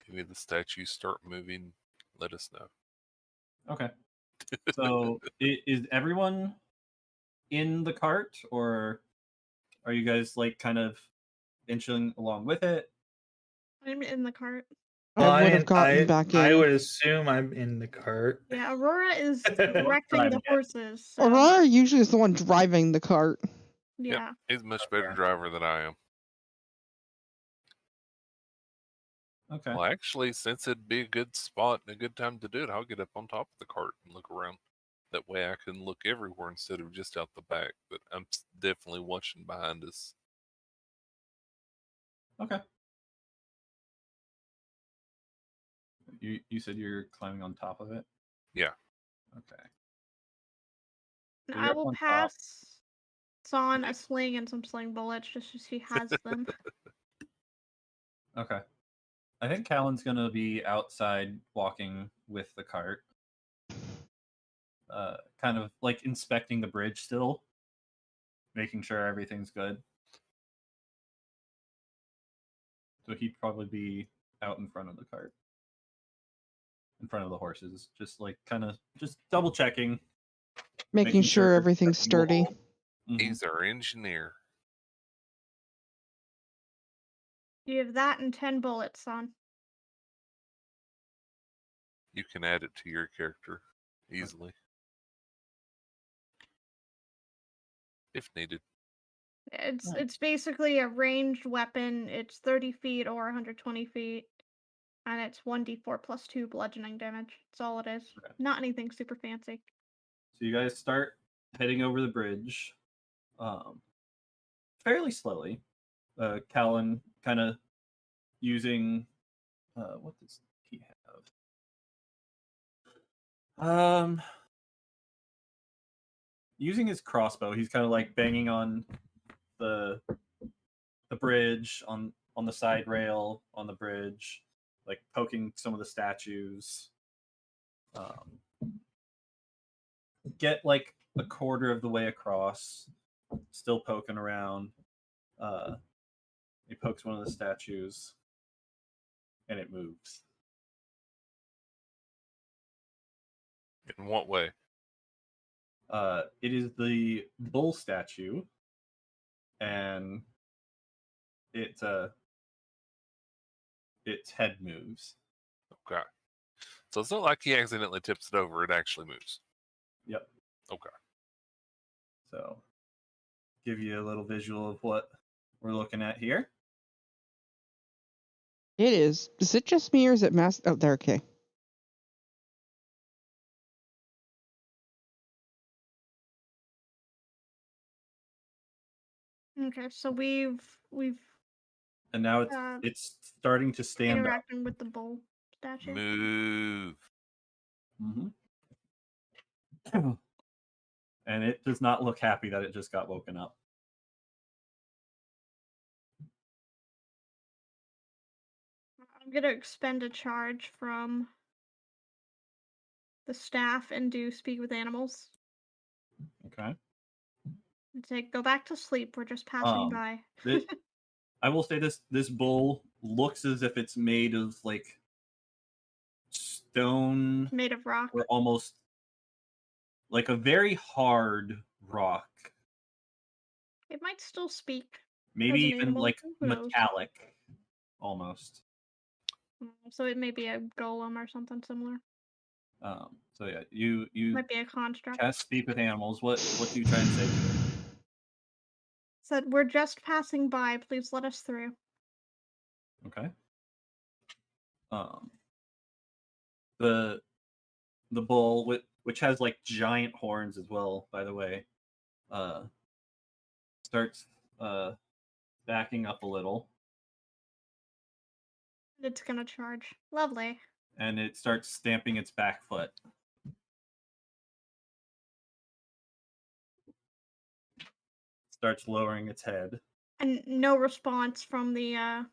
If the statues start moving, let us know. Okay. So is everyone in the cart, or are you guys like kind of inching along with it? I'm in the cart. I would have gotten back in. I would assume I'm in the cart. Yeah, Aurora is directing the horses. So. Aurora usually is the one driving the cart. Yeah. Yep, he's a much better driver than I am. Okay. Well, actually, since it'd be a good spot and a good time to do it, I'll get up on top of the cart and look around. That way I can look everywhere instead of just out the back. But I'm definitely watching behind us. Okay. You said you're climbing on top of it? Yeah. Okay. So I will pass Son a sling and some sling bullets just so he has them. Okay. I think Callan's gonna be outside walking with the cart. Kind of like inspecting the bridge still. Making sure everything's good. So he'd probably be out in front of the cart. In front of the horses. Just like kind of just double checking. Making sure everything's sturdy. He's our engineer. You have that and 10 bullets, son. You can add it to your character easily. If needed. It's basically a ranged weapon. It's 30 feet or 120 feet. And it's 1d4 plus 2 bludgeoning damage. That's all it is. Okay. Not anything super fancy. So you guys start heading over the bridge fairly slowly. Callan kind of using... what does he have? Using his crossbow, he's kind of like banging on the bridge, on the side rail, on the bridge, like poking some of the statues. Get like a quarter of the way across, still poking around. He pokes one of the statues, and it moves. In what way? It is the bull statue, and its head moves. Okay. So it's not like he accidentally tips it over, it actually moves. Yep. Okay. So, give you a little visual of what we're looking at here. It is. Is it just me or is it mass? Oh, there, okay. Okay, so we've and now it's starting to stand interacting with the bull statue. Move. Mm-hmm. And it does not look happy that it just got woken up. I'm gonna expend a charge from the staff and do speak with animals. Okay. And say, go back to sleep. We're just passing by. I will say this bull looks as if it's made of like stone, made of rock, or almost like a very hard rock. It might still speak. Maybe even like metallic, almost. So it may be a golem or something similar. So yeah, you might be a construct. Cast speak with animals. What do you try and say to it? Said, we're just passing by. Please let us through. Okay. The bull, which has like giant horns as well, by the way, starts backing up a little. It's gonna charge. Lovely. And it starts stamping its back foot. Starts lowering its head. And no response from the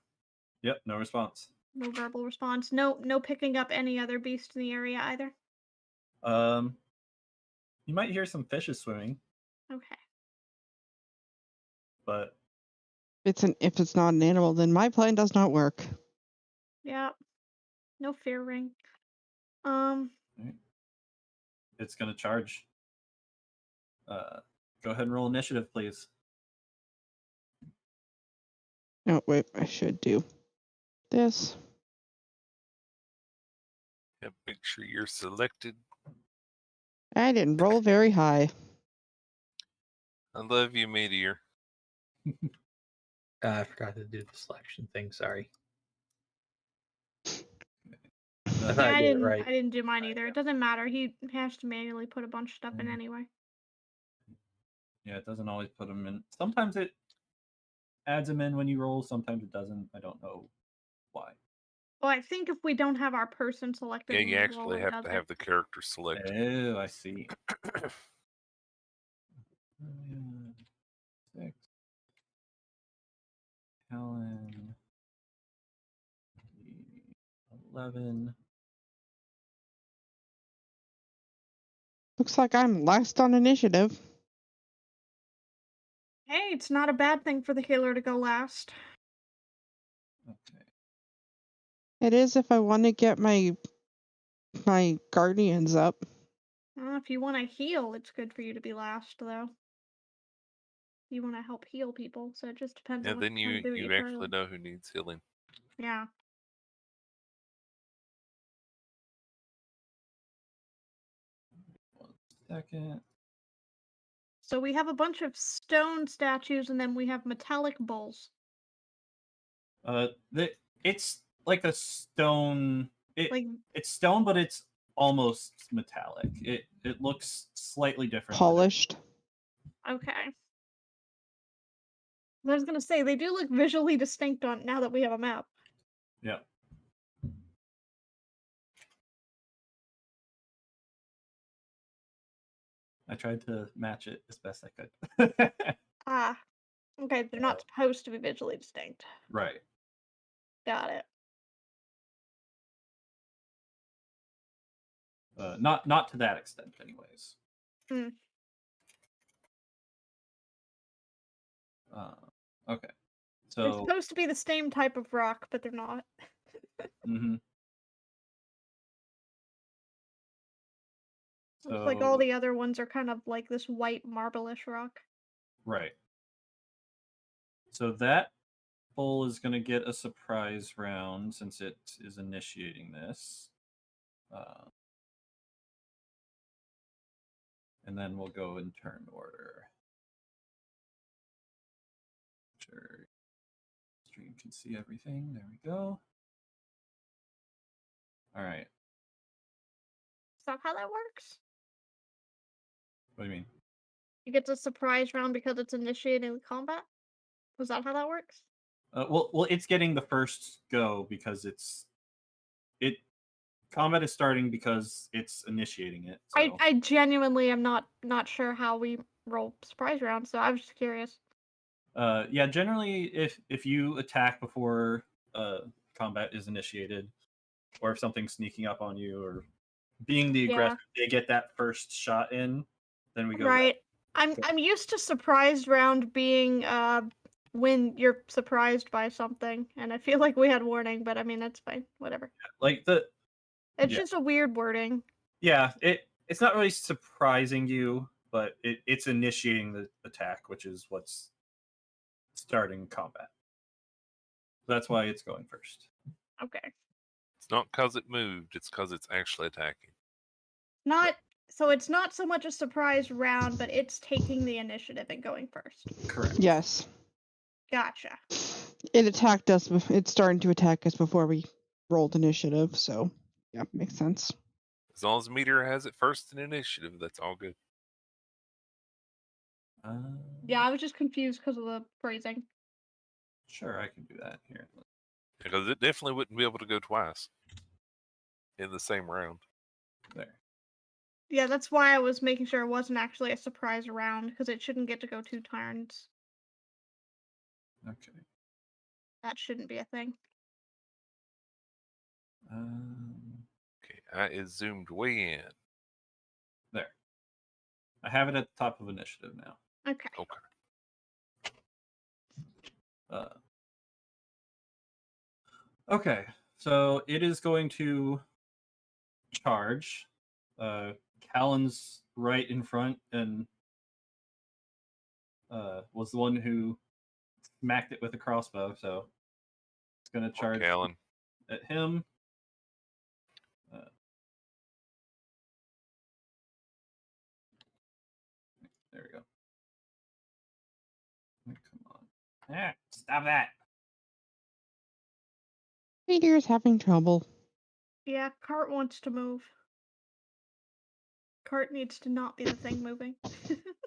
Yep, no response. No verbal response. No picking up any other beast in the area either. You might hear some fishes swimming. Okay. But if it's not an animal, then my plan does not work. Yeah. No fear ring. It's gonna charge. Go ahead and roll initiative, please. Oh wait, I should do this. Yeah, make sure you're selected. I didn't roll very high. I love you, Meteor. I forgot to do the selection thing. Sorry. I didn't do mine either. It doesn't matter. He has to manually put a bunch of stuff in anyway. Yeah, it doesn't always put them in. Sometimes it adds them in when you roll. Sometimes it doesn't. I don't know why. Well, I think if we don't have our person selected, yeah, you actually have to have the character selected. Oh, I see. 6. Helen. 11. Looks like I'm last on initiative. Hey, it's not a bad thing for the healer to go last. Okay. It is if I want to get my guardians up. If you want to heal, it's good for you to be last, though. You want to help heal people, so it just depends on what then you do you actually know who needs healing. Yeah. One second. So we have a bunch of stone statues, and then we have metallic bowls. It's like a stone. It's stone, but it's almost metallic. It looks slightly different. Polished. Okay. I was gonna say they do look visually distinct on now that we have a map. Yeah. I tried to match it as best I could. Okay. They're not supposed to be visually distinct. Right. Got it. Not to that extent, anyways. Okay. So they're supposed to be the same type of rock, but they're not. Looks like all the other ones are kind of like this white marble-ish rock. Right. So that bowl is going to get a surprise round since it is initiating this. And then we'll go in turn order. Sure. Stream can see everything. There we go. All right. Is that how that works? What do you mean? You get the surprise round because it's initiating the combat? Was that how that works? Well, it's getting the first go because combat is starting because it's initiating it. So. I genuinely am not sure how we roll surprise rounds, so I was just curious. Yeah, generally if you attack before combat is initiated, or if something's sneaking up on you or being the aggressor, they get that first shot in, then we go right. I'm used to surprise round being when you're surprised by something, and I feel like we had warning, but I mean that's fine. Whatever. Like it's just a weird wording. Yeah, it's not really surprising you, but it's initiating the attack, which is what's starting combat. That's why it's going first. Okay. It's not because it moved, it's because it's actually attacking. So it's not so much a surprise round, but it's taking the initiative and going first. Correct. Yes. Gotcha. It attacked us. It's starting to attack us before we rolled initiative, so yeah, makes sense. As long as the meteor has it first in initiative, that's all good. Yeah, I was just confused because of the phrasing. Sure, I can do that here. Because it definitely wouldn't be able to go twice in the same round. There. Yeah, that's why I was making sure it wasn't actually a surprise round, because it shouldn't get to go 2 turns. Okay. That shouldn't be a thing. Okay, I zoomed way in. There. I have it at the top of initiative now. Okay. Okay, so it is going to charge. Callan's right in front and was the one who smacked it with a crossbow, so it's going to charge at him. There we go. Come on. Stop that. Meteor's having trouble. Yeah, Cart wants to move. Cart needs to not be the thing moving.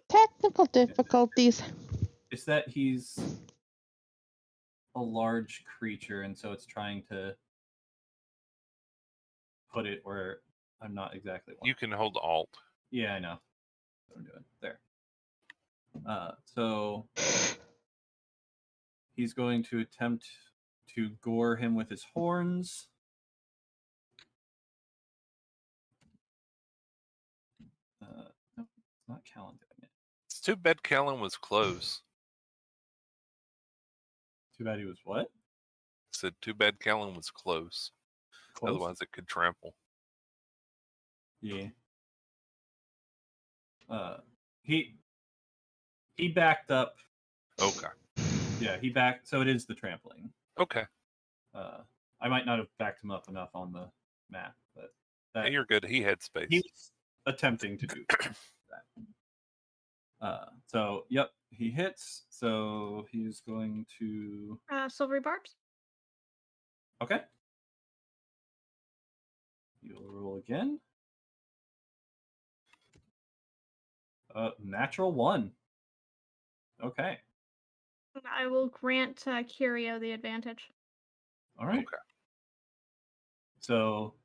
Technical difficulties. It's that he's a large creature, and so it's trying to put it where I'm not exactly. You can hold Alt. Yeah, I know. That's what I'm doing. There. So he's going to attempt to gore him with his horns. No, it's not Callan doing it. It's too bad Callan was close. Too bad he was what? I said too bad Callan was close. Otherwise it could trample. Yeah. He backed up. Okay. Yeah, he backed. So it is the trampling. Okay. I might not have backed him up enough on the map, but Hey, you're good. He had space. He was attempting to do that. So, yep, he hits. So he's going to silvery barbs. Okay. You'll roll again. Natural 1. Okay. I will grant Curio the advantage. All right. Okay. So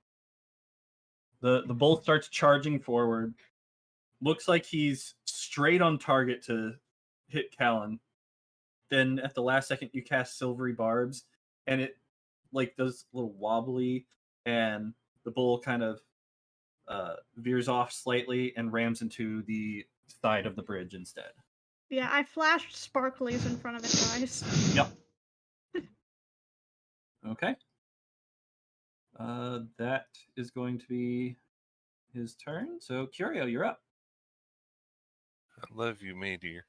the bull starts charging forward. Looks like he's straight on target to hit Callan. Then at the last second, you cast Silvery Barbs, and it like does a little wobbly, and the bull kind of veers off slightly and rams into the side of the bridge instead. Yeah, I flashed sparklies in front of its eyes. Yep. Okay. That is going to be his turn. So, Curio, you're up. I love you, meteor.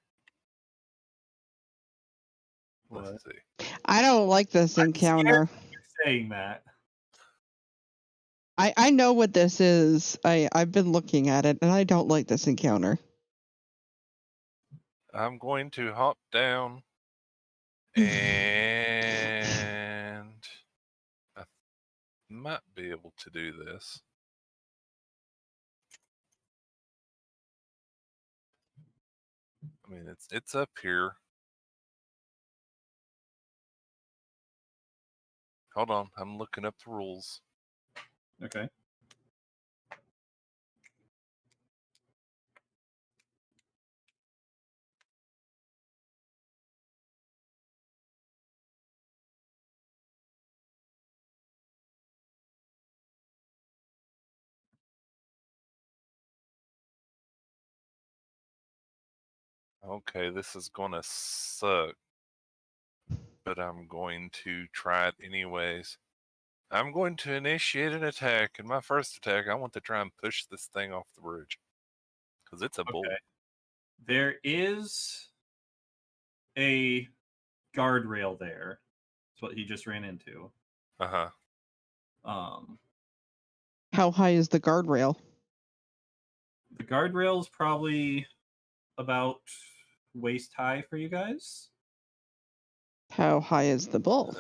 Let's see. I don't like this encounter. Saying that. I know what this is. I've been looking at it, and I don't like this encounter. I'm going to hop down, and I might be able to do this. I mean, it's up here. Hold on, I'm looking up the rules. Okay. Okay, this is gonna suck, but I'm going to try it anyways. I'm going to initiate an attack, and my first attack, I want to try and push this thing off the bridge. Because it's a bull. There is a guardrail there. That's what he just ran into. Uh-huh. How high is the guardrail? The guardrail is probably about waist high for you guys. How high is the bull?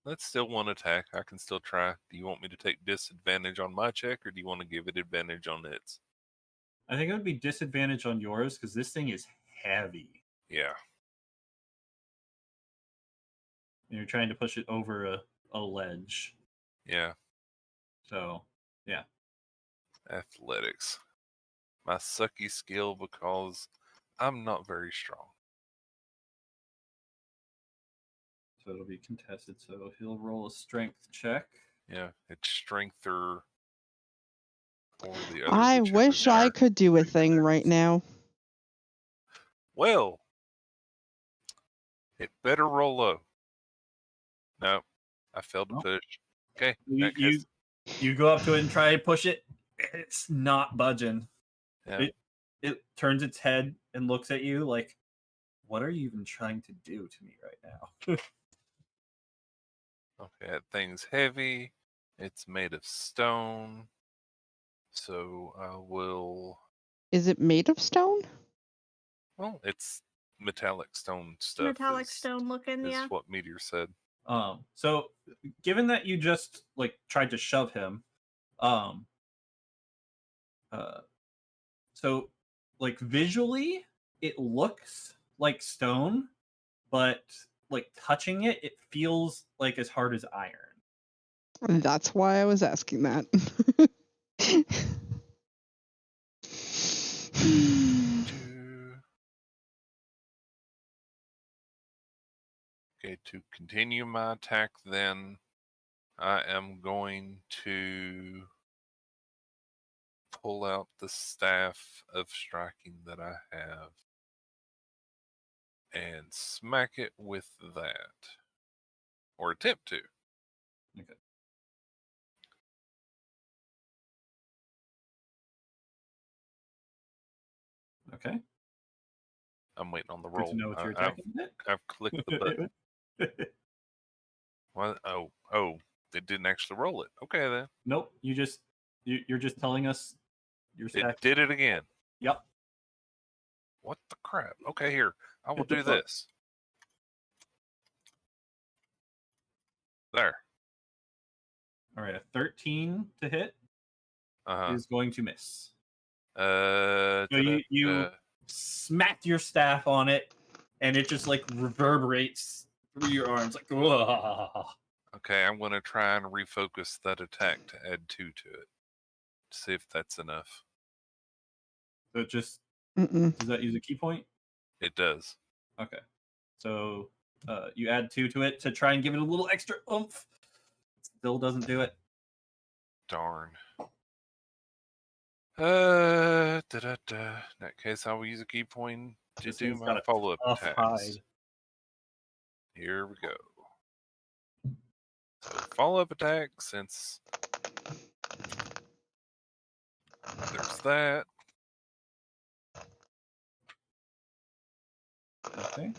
Let's still one attack. I can still try. Do you want me to take disadvantage on my check, or do you want to give it advantage on its? I think it would be disadvantage on yours because this thing is heavy. Yeah. And you're trying to push it over a ledge. Yeah. So, yeah. Athletics. My sucky skill because I'm not very strong. So it'll be contested. So he'll roll a strength check. Yeah, it's strength or the other. I wish I could do a thing right now. Well, it better roll low. No, I failed to push. Okay. You go up to it and try to push it. It's not budging. Yeah. It turns its head and looks at you like, what are you even trying to do to me right now? Okay, that thing's heavy. It's made of stone. So I will... Is it made of stone? Well, it's metallic stone stuff. Metallic stone looking, yeah. Is what Meteor said. So given that you just tried to shove him, so visually it looks like stone, but touching it, it feels like as hard as iron. That's why I was asking that. Okay, to continue my attack then, I am going to pull out the staff of striking that I have and smack it with that. Or attempt to. Okay. Okay. I'm waiting on the Good roll. to know what you're attacking with. I've clicked the button. What? Oh, it didn't actually roll it. Okay then. Nope. You're just telling us your stack. It did it again. Yep. What the crap? Okay, here. I will do this. There. All right, a 13 to hit is going to miss. So you smacked your staff on it, and it just like reverberates through your arms, like. Whoa. Okay, I'm going to try and refocus that attack to add 2 to it. See if that's enough. So it just does that use a key point? It does. Okay, so you add 2 to it to try and give it a little extra oomph. Still doesn't do it. Darn. In that case, I will use a key point to do my follow-up attacks. Here we go. So follow-up attack, since there's that. Okay.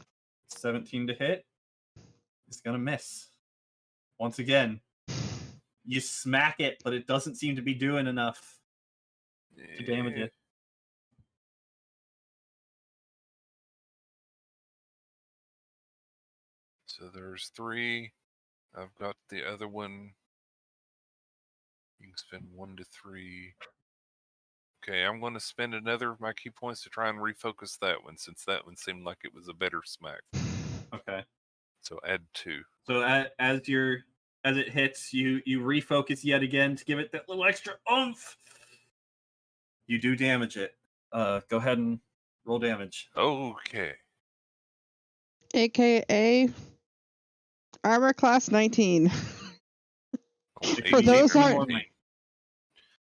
17 to hit. It's gonna miss. Once again, you smack it, but it doesn't seem to be doing enough to damage it. So there's 3. I've got the other one. You can spend 1 to 3. Okay, I'm going to spend another of my key points to try and refocus that one, since that one seemed like it was a better smack. Okay. So add 2. So as it hits, you refocus yet again to give it that little extra oomph. You do damage it. Go ahead and roll damage. Okay. AKA armor class 19. For those aren't.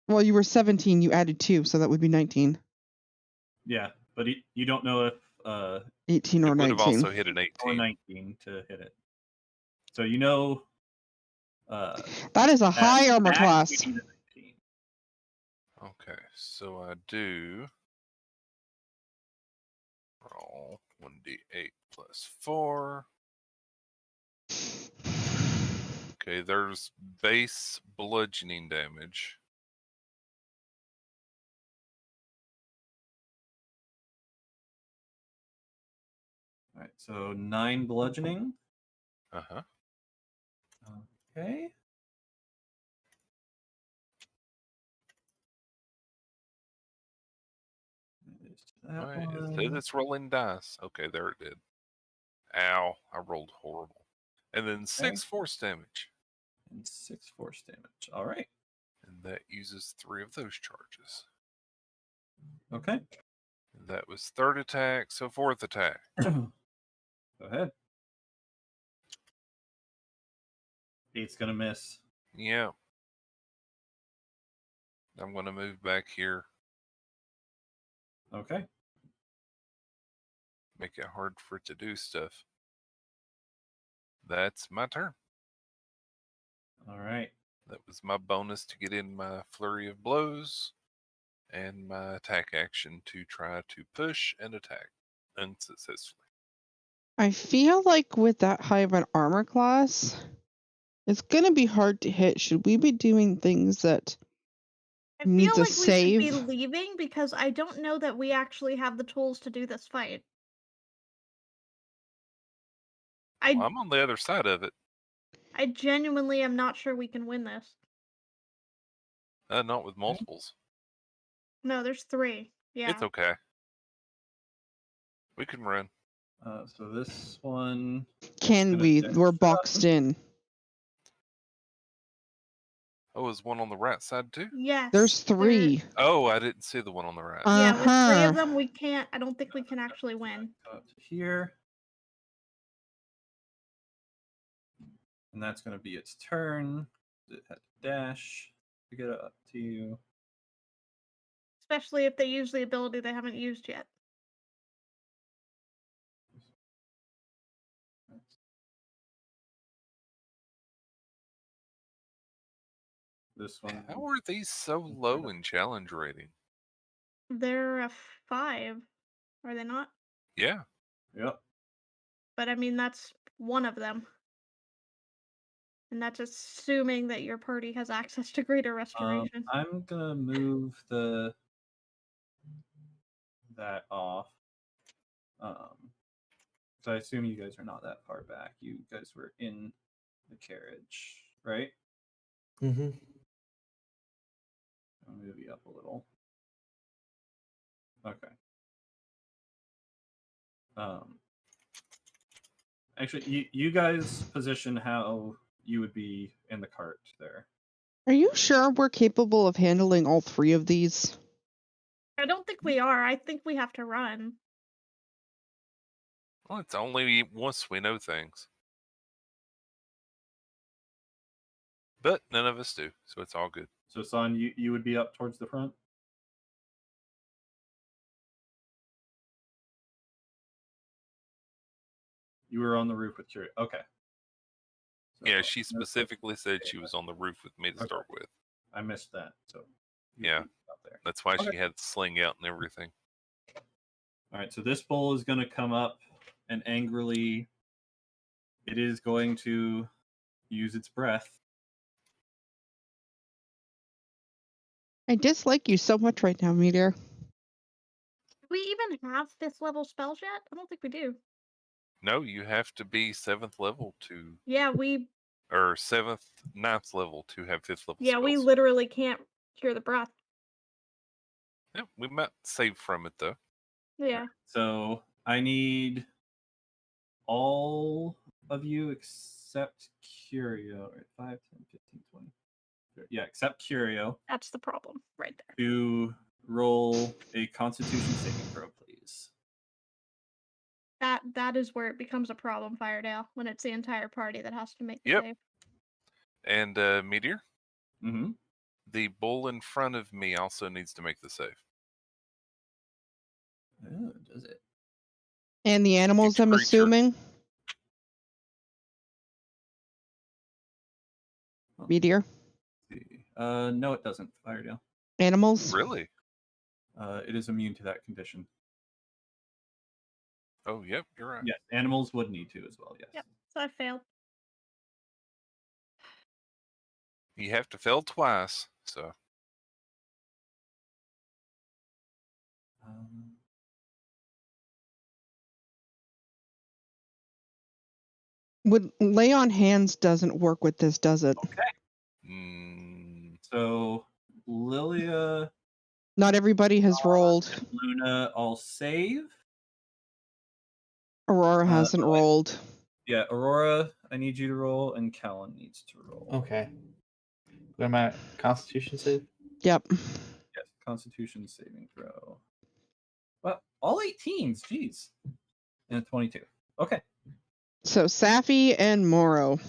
Well, you were 17. You added 2, so that would be 19. Yeah, but you don't know if 18 or 19. Would have also hit an 18 or 19 to hit it. So you know. That is a high armor class. Okay, so I do roll 1d8 plus 4. Okay, there's base bludgeoning damage. All right, so 9 bludgeoning. Uh-huh. Okay. It says it's rolling dice. Okay, there it did. Ow, I rolled horrible. And then 6 force damage. And 6 force damage. All right. And that uses 3 of those charges. Okay. And that was 3rd attack, so 4th attack. Go ahead. 8's gonna miss. Yeah. I'm gonna move back here. Okay. Make it hard for it to do stuff. That's my turn. All right. That was my bonus to get in my flurry of blows and my attack action to try to push and attack unsuccessfully. I feel like with that high of an armor class, it's going to be hard to hit. Should we be doing things that need to save? We should be leaving because I don't know that we actually have the tools to do this fight. Well, I'm on the other side of it. I genuinely am not sure we can win this. Not with multiples. No, there's 3. Yeah. It's okay. We can run. So this one. Can we? We're boxed in. Oh, is one on the right side too? Yes. There's 3. Oh, I didn't see the one on the right. Yeah, with 3 of them, we can't. I don't think we can actually win. Go up to here. And that's going to be its turn. It had to dash to get up to you. Especially if they use the ability they haven't used yet. This one. How are these so low in challenge rating? They're a 5. Are they not? Yeah. Yep. But I mean, that's one of them. And that's assuming that your party has access to greater restoration. I'm gonna move that off. So I assume you guys are not that far back. You guys were in the carriage, right? Mm-hmm. I'll move you up a little. Okay. Actually, you guys position how you would be in the cart there. Are you sure we're capable of handling all three of these? I don't think we are. I think we have to run. Well, it's only once we know things. But none of us do, so it's all good. So, Son, you would be up towards the front? You were on the roof with Curie. Okay. So, Yeah, she specifically said she was on the roof with me to start with. I missed that. So yeah, up there. That's why she had the sling out and everything. All right, so this bull is going to come up and angrily, it is going to use its breath. I dislike you so much right now, Meteor. Do we even have 5th level spells yet? I don't think we do. No, you have to be 7th level to... Yeah, we... Or 7th, 9th level to have 5th level Yeah, spells. we literally can't cure the breath. Yeah, we might save from it, though. Yeah. Right, so I need all of you except Curio. 5, 10, 15, 20. Yeah, except Curio. That's the problem right there. To roll a Constitution saving throw, please. That is where it becomes a problem, Firedale, when it's the entire party that has to make the save. And Meteor? Mm-hmm. The bull in front of me also needs to make the save. Oh, does it? And the animals, I'm assuming? Oh. Meteor? No, it doesn't, Firedale. Animals? Really? It is immune to that condition. Oh, yep, you're right. Yes, animals would need to as well, yes. Yep, so I failed. You have to fail twice, so... Would lay on hands doesn't work with this, does it? Okay. So, Lilia... Not everybody has rolled. Luna all save. Aurora hasn't rolled. Yeah, Aurora, I need you to roll, and Callan needs to roll. Okay. What am I? Constitution save? Yep. Yes, Constitution saving throw. Well, all 18s, jeez. And a 22. Okay. So, Safi and Moro.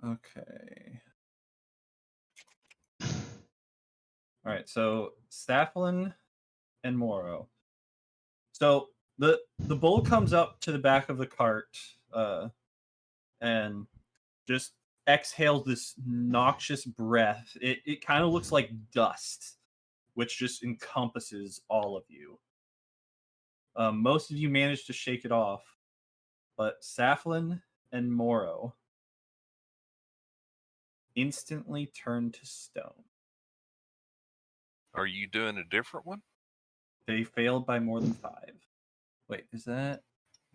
Okay. All right, so Staffelin and Moro. So the bull comes up to the back of the cart and just exhales this noxious breath. It kind of looks like dust, which just encompasses all of you. Most of you manage to shake it off, but Staffelin and Moro instantly turn to stone. Are you doing a different one? They failed by more than 5. Wait, is that?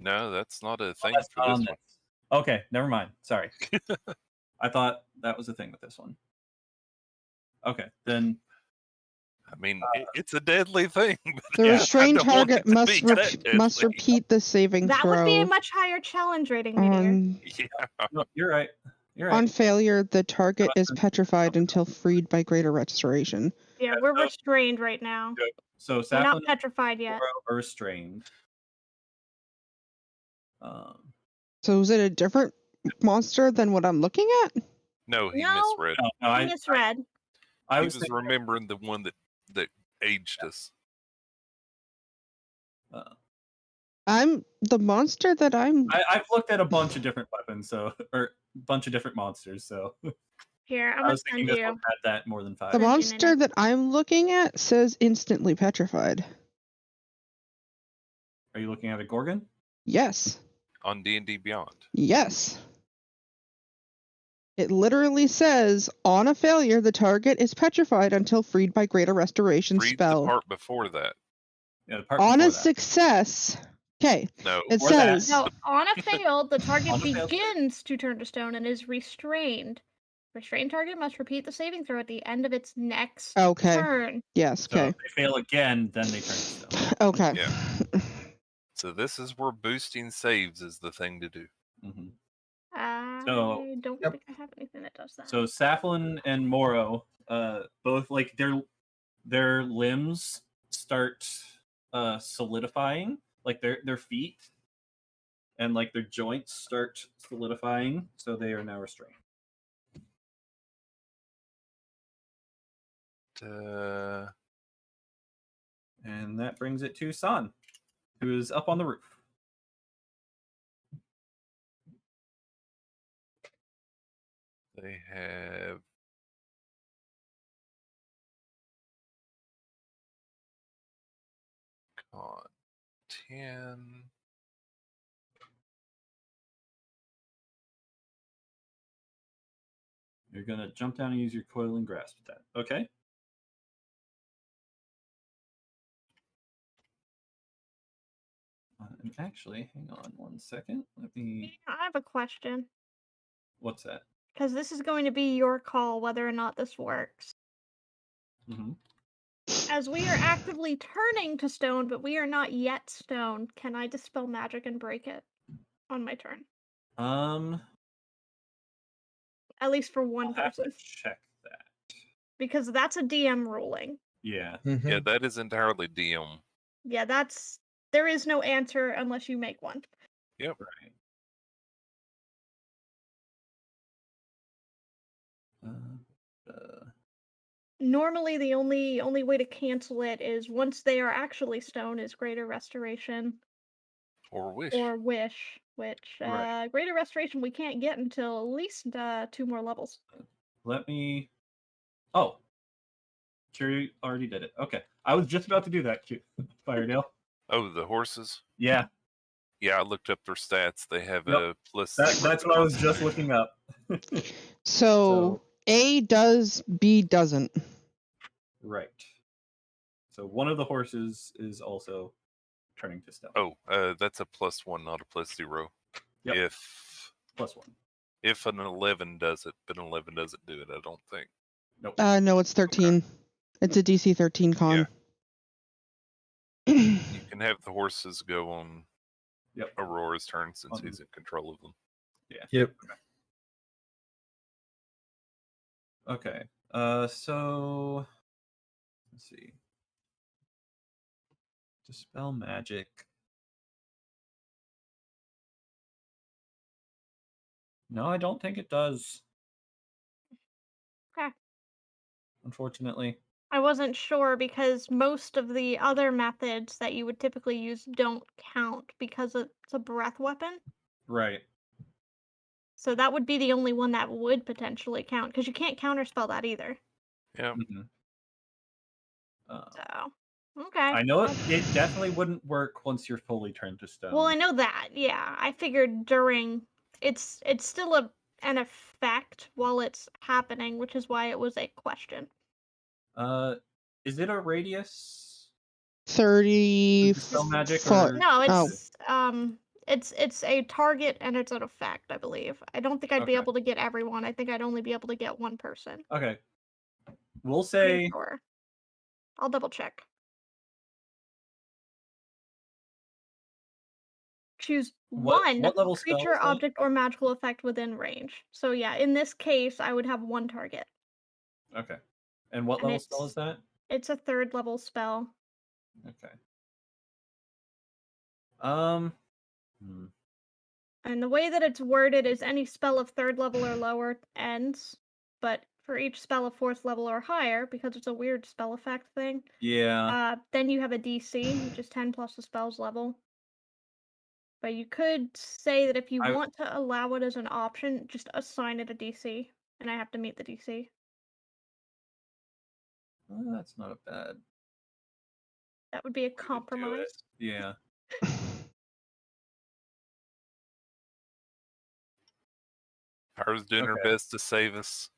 No, that's not a thing for this one. Okay, never mind. Sorry. I thought that was a thing with this one. Okay, then. I mean, it's a deadly thing. The restrained target must repeat the saving throw. That would be a much higher challenge rating, Meteor. Yeah. No, you're right. You're right. On failure, the target is petrified until freed by greater restoration. Yeah, we're restrained right now. Good. So we're not petrified yet. Are restrained. So is it a different monster than what I'm looking at? No, he misread. No, he misread. I was remembering the one that aged us. I'm the monster that I've looked at a bunch of different weapons, or a bunch of different monsters. So Here, I'm I gonna was thinking send this one you. had that more than 5. The monster that I'm looking at says instantly petrified. Are you looking at a Gorgon? Yes. On D&D Beyond. Yes. It literally says, on a failure, the target is petrified until freed by Greater Restoration Read spell. the part before that. Yeah, the part On before a success. Okay. No. It Or says. No, on a failed, the target On a failed begins to turn to stone and is restrained. Restrained target must repeat the saving throw at the end of its next turn. Yes. So Okay. if they fail again, then they turn to stone. Okay. Yeah. So this is where boosting saves is the thing to do. Mm-hmm. I don't think I have anything that does that. So Saflin and Moro, both like their limbs start solidifying, like their feet and like their joints start solidifying, so they are now restrained. And that brings it to San, who is up on the roof. They have con 10. You're gonna jump down and use your coiling grasp at that. Okay. And actually, hang on 1 second. Let me. I have a question. What's that? Because this is going to be your call whether or not this works. Mm-hmm. As we are actively turning to stone, but we are not yet stone, can I dispel magic and break it on my turn? At least for one person. Have to check that. Because that's a DM ruling. Yeah. Mm-hmm. Yeah, that is entirely DM. Yeah, there is no answer unless you make one. Yep. Right. Normally, the only way to cancel it is once they are actually stone is Greater Restoration. Or Wish. Or Wish, which Greater Restoration we can't get until at least 2 more levels. Let me. Oh, Cherry already did it. Okay, I was just about to do that, Firedale. Oh, the horses? Yeah. Yeah, I looked up their stats. They have a plus. That's what I was just looking up. So A does, B doesn't. Right. So one of the horses is also turning to stone. Oh, that's a +1, not a +0. Yep. If +1. If an 11 does it, but an 11 doesn't do it, I don't think. Nope. No, it's 13. Okay. It's a DC 13 con. Yeah. You can have the horses go on Aurora's turn since he's in control of them. Yeah. Yep. Okay. So let's see. Dispel magic. No, I don't think it does. Okay. Unfortunately. I wasn't sure because most of the other methods that you would typically use don't count because it's a breath weapon. Right. So that would be the only one that would potentially count because you can't counterspell that either. Yeah. Mm-hmm. So, okay. I know it definitely wouldn't work once you're fully turned to stone. Well, I know that. Yeah, I figured during it's still an effect while it's happening, which is why it was a question. Is it a radius? 30 magic foot. No, it's a target and it's an effect, I believe. I don't think I'd be able to get everyone. I think I'd only be able to get one person. Okay. We'll say. Sure. I'll double check. Choose one level creature, object, or magical effect within range. So yeah, in this case, I would have one target. Okay. And what level spell is that? It's a 3rd level spell. Okay. And the way that it's worded is any spell of 3rd level or lower ends, but for each spell of 4th level or higher, because it's a weird spell effect thing. Yeah. Then you have a DC, which is 10 plus the spell's level. But you could say that if you want to allow it as an option, just assign it a DC. and I have to meet the DC. Well, that's not a bad. That would be a compromise. Yeah. Hers doing her best to save us.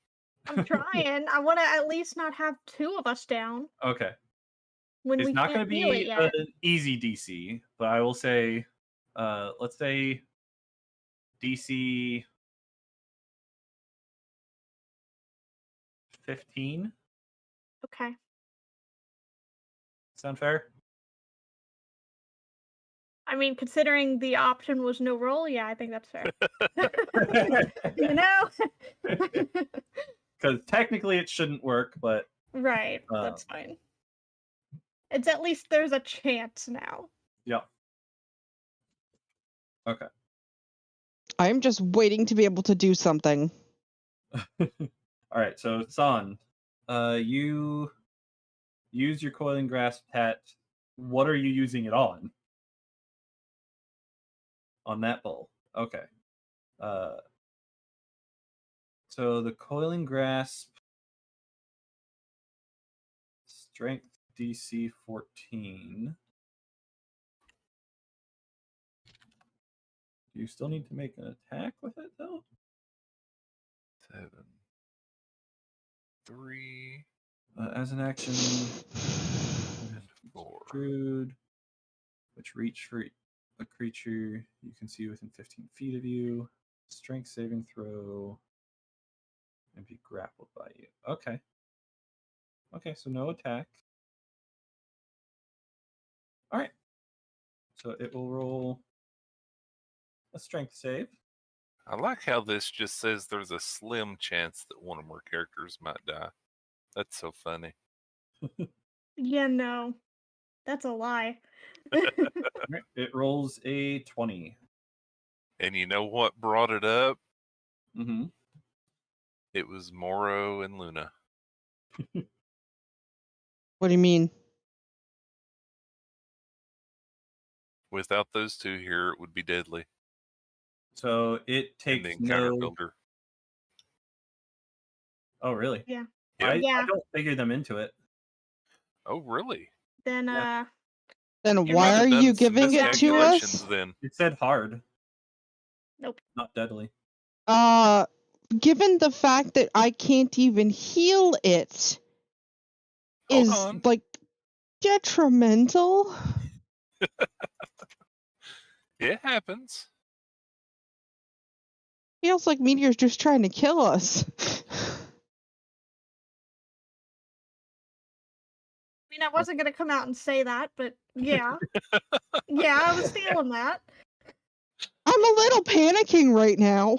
I'm trying. I want to at least not have two of us down. Okay. When it's we not going to be an yet. easy DC, but I will say, let's say DC 15. Okay. Sound fair? I mean, considering the option was no roll, yeah, I think that's fair. You know? Because technically it shouldn't work, but... Right, that's fine. It's at least there's a chance now. Yep. Okay. I'm just waiting to be able to do something. Alright, so San, you use your coiling grasp hat. What are you using it on? On that bull. Okay. So the coiling grasp, strength DC 14. Do you still need to make an attack with it though? 7, 3. As an action, and 4. Druid, which reach for a creature you can see within 15 feet of you. Strength saving throw. And be grappled by you. Okay. Okay, so no attack. Alright. So it will roll a strength save. I like how this just says there's a slim chance that one of our characters might die. That's so funny. Yeah, no. That's a lie. It rolls a 20. And you know what brought it up? Mm-hmm. It was Moro and Luna. What do you mean? Without those two here, it would be deadly. So it takes and the encounter no... builder. Oh, really? Yeah. I Yeah. don't figure them into it. Oh, really? Then, Then you why might are have you Done some giving it to miscalculations us? Then. It said hard. Nope. Not deadly. Given the fact that I can't even heal it Hold is on. like detrimental. It happens. Feels like Meteor's just trying to kill us. I mean, I wasn't going to come out and say that, but yeah. Yeah, I was feeling that. I'm a little panicking right now.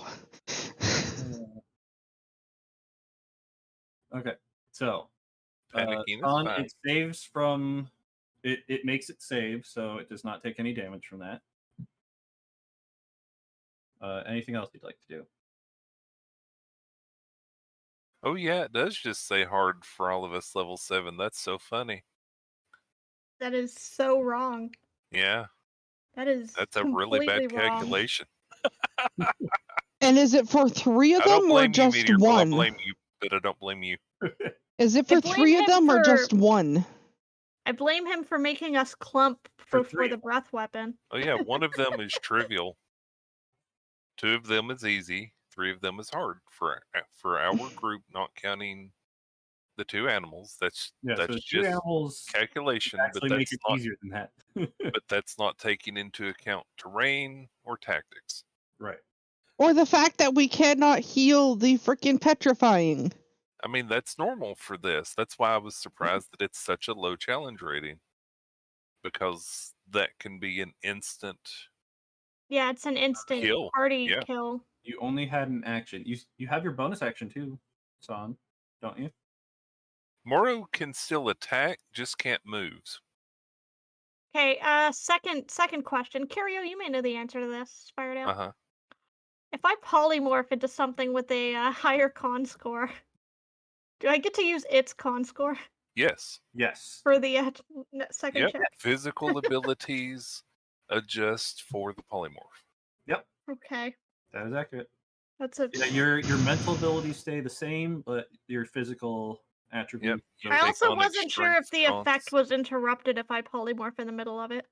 Okay, so Panicking is on fine. it saves from it makes it save, so it does not take any damage from that. Anything else you'd like to do? Oh yeah, it does just say hard for all of us level 7. That's so funny. That is so wrong. Yeah. That's a really bad wrong. calculation. And is it for 3 of them or just Meteor, 1? I blame you, but I don't blame you. Is it for 3 of them or just 1? I blame him for making us clump for the breath weapon. Oh yeah, one of them is trivial. 2 of them is easy. 3 of them is hard for our group, not counting the 2 animals. That's so just animals calculation, but make that's it not easier than that. but that's not taking into account terrain or tactics. Right. Or the fact that we cannot heal the freaking petrifying. I mean, that's normal for this. That's why I was surprised that it's such a low challenge rating. Because that can be an instant. Yeah, it's an instant kill. Party kill. You only had an action. You have your bonus action too, San, don't you? Moro can still attack, just can't move. Okay, second question. Curio, you may know the answer to this, Spiredale. Uh-huh. If I polymorph into something with a higher con score, do I get to use its con score? Yes. Yes. For the second check? Physical abilities adjust for the polymorph. Yep. Okay. That is accurate. That's a. Yeah, your mental abilities stay the same, but your physical attributes. I also wasn't sure if the effect was interrupted if I polymorph in the middle of it.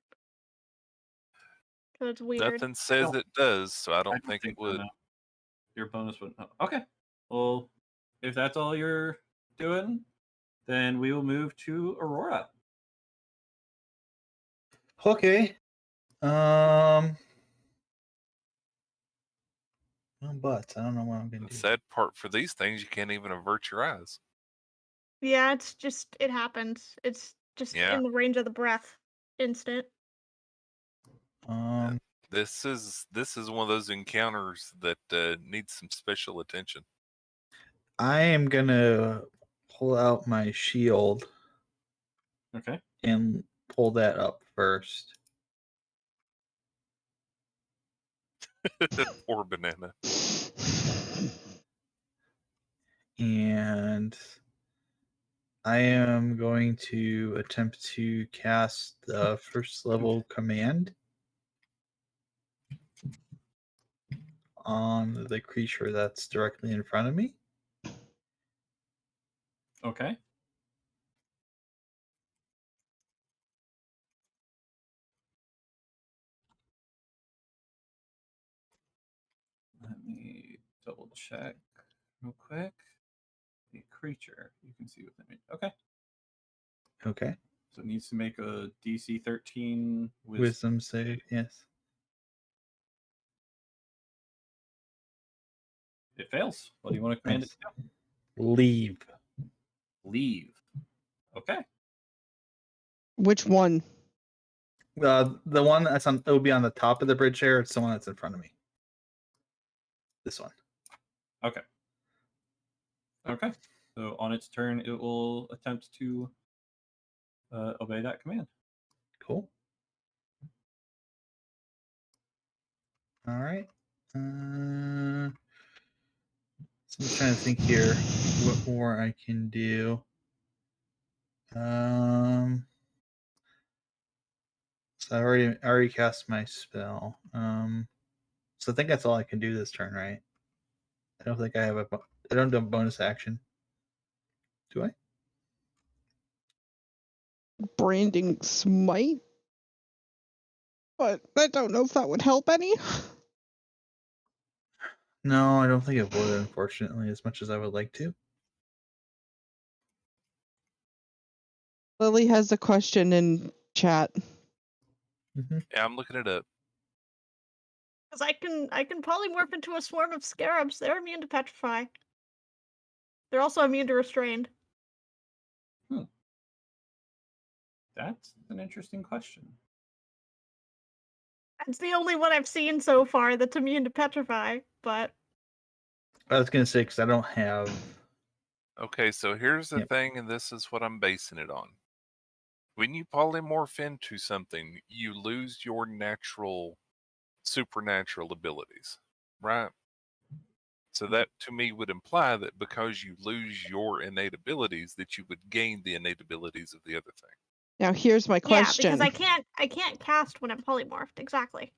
So it's weird. Nothing says it does, so I don't think it would. No. Your bonus would. Oh, okay. Well, if that's all you're doing, then we will move to Aurora. Okay. But I don't know what I'm gonna do. The sad part for these things, you can't even avert your eyes. Yeah, it's just it happens. It's just in the range of the breath, instant. This is one of those encounters that needs some special attention. I am gonna pull out my shield. Okay. And pull that up first. Poor banana. And I am going to attempt to cast the first level command on the creature that's directly in front of me. Okay. Let me double check real quick. The creature, you can see within it. Okay. Okay. So it needs to make a DC 13 wisdom save. Yes. It fails. What do you want to command it to do? Leave. Leave. Okay. Which one? The one that's on. It will be on the top of the bridge here. It's the one that's in front of me. This one. Okay. Okay. So on its turn, it will attempt to obey that command. Cool. All right. So I'm trying to think here what more I can do. So I already cast my spell. So I think that's all I can do this turn, right? I don't think I have I don't do a bonus action. Do I? Branding smite? But I don't know if that would help any. No, I don't think it would, unfortunately, as much as I would like to. Lily has a question in chat. Mm-hmm. Yeah, I'm looking it up. Because I can polymorph into a swarm of scarabs. They're immune to petrify. They're also immune to restrained. That's an interesting question. It's the only one I've seen so far that's immune to petrify, but... I was going to say, because I don't have... Okay, so here's the thing, and this is what I'm basing it on. When you polymorph into something, you lose your supernatural abilities, right? So that, to me, would imply that because you lose your innate abilities, that you would gain the innate abilities of the other thing. Now here's my question. Yeah, because I can't cast when I'm polymorphed. Exactly.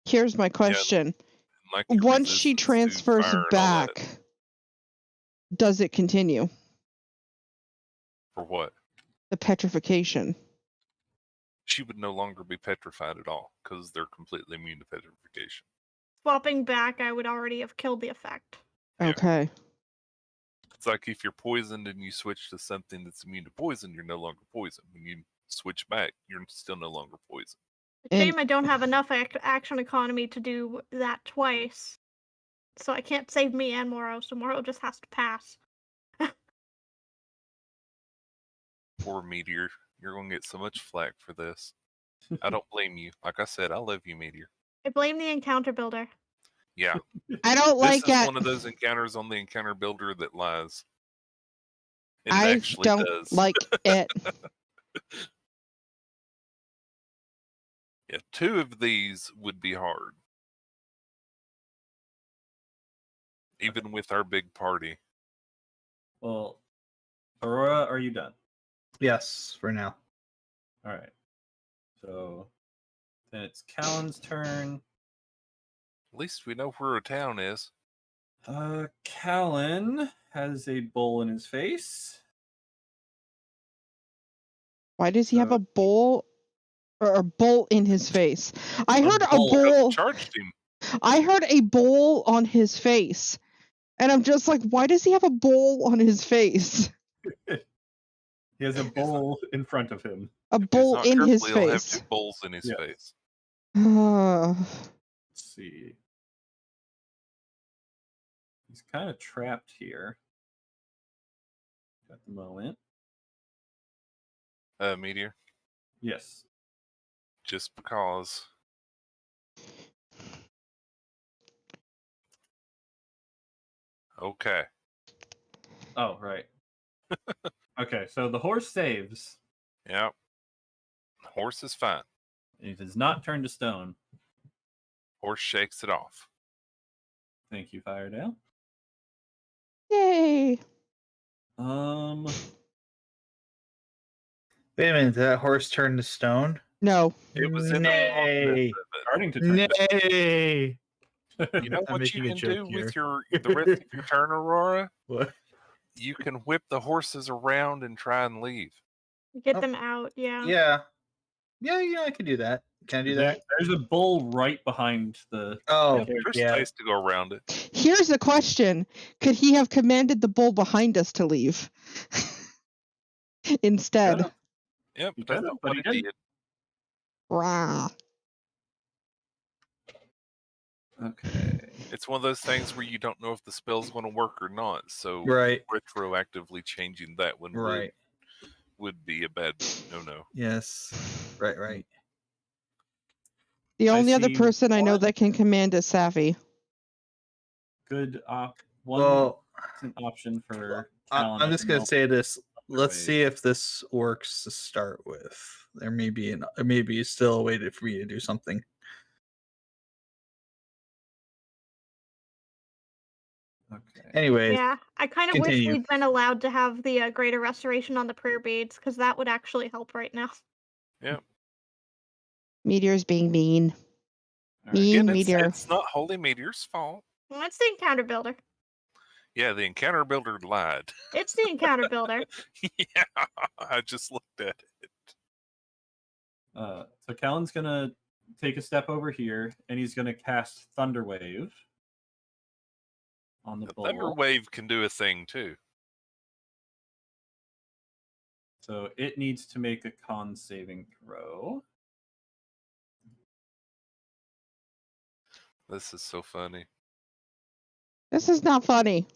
Here's my question. Yeah, like once she transfers back, does it continue? For what? The petrification. She would no longer be petrified at all because they're completely immune to petrification. Swapping back, I would already have killed the effect. Okay. Yeah. It's like if you're poisoned and you switch to something that's immune to poison, you're no longer poisoned. When you switch back, you're still no longer poisoned. Shame I don't have enough action economy to do that twice. So I can't save me and Moro, so Moro just has to pass. Poor Meteor. You're going to get so much flack for this. I don't blame you. Like I said, I love you, Meteor. I blame the encounter builder. Yeah. I don't like it. This is one of those encounters on the encounter builder that lies. I don't like it. Yeah, 2 of these would be hard. Even with our big party. Well, Aurora, are you done? Yes, for now. All right. So then it's Callan's turn. At least we know where a town is. Callan has a bowl in his face. Why does he have a bowl or a bowl in his face? I heard a bowl. Charged him. I heard a bowl on his face. And I'm just like, why does he have a bowl on his face? He has a bowl in front of him. A bowl in his face. He'll have 2 bowls in his face. Let's see. He's kind of trapped here at the moment. Meteor? Yes. Just because. Okay. Oh, right. Okay, so the horse saves. Yep. The horse is fine. It is not turned to stone. Horse shakes it off. Thank you, Firedale. Yay! Wait a minute, did that horse turn to stone? No. It was in starting to turn to stone. You know what you can do with the rest of your turn, Aurora? What? You can whip the horses around and try and leave. Get them out, yeah. Yeah, I can do that. Can I do that? There's a bull right behind the... Oh, there's space to go around it. Here's the question. Could he have commanded the bull behind us to leave? Instead. Yep, that's not what he did. Rah. Okay. It's one of those things where you don't know if the spell's going to work or not. So retroactively changing that one would be a bad no-no. Yes. Right. The only other person I know that can command is Savvy. Good it's an option for I'm just going to say this. Let's see if this works to start with. There may be still a way for me to do something. Okay. Anyway. Yeah, I kind of wish we'd been allowed to have the greater restoration on the prayer beads, because that would actually help right now. Yeah. Meteor's being mean. Right. Mean Meteor. It's not Holy Meteor's fault. Well, it's the encounter builder. Yeah, the encounter builder lied. It's the encounter builder. Yeah, I just looked at it. So Callan's going to take a step over here, and he's going to cast Thunder Wave on the bull. Thunder Wave can do a thing, too. So it needs to make a con saving throw. This is so funny. This is not funny.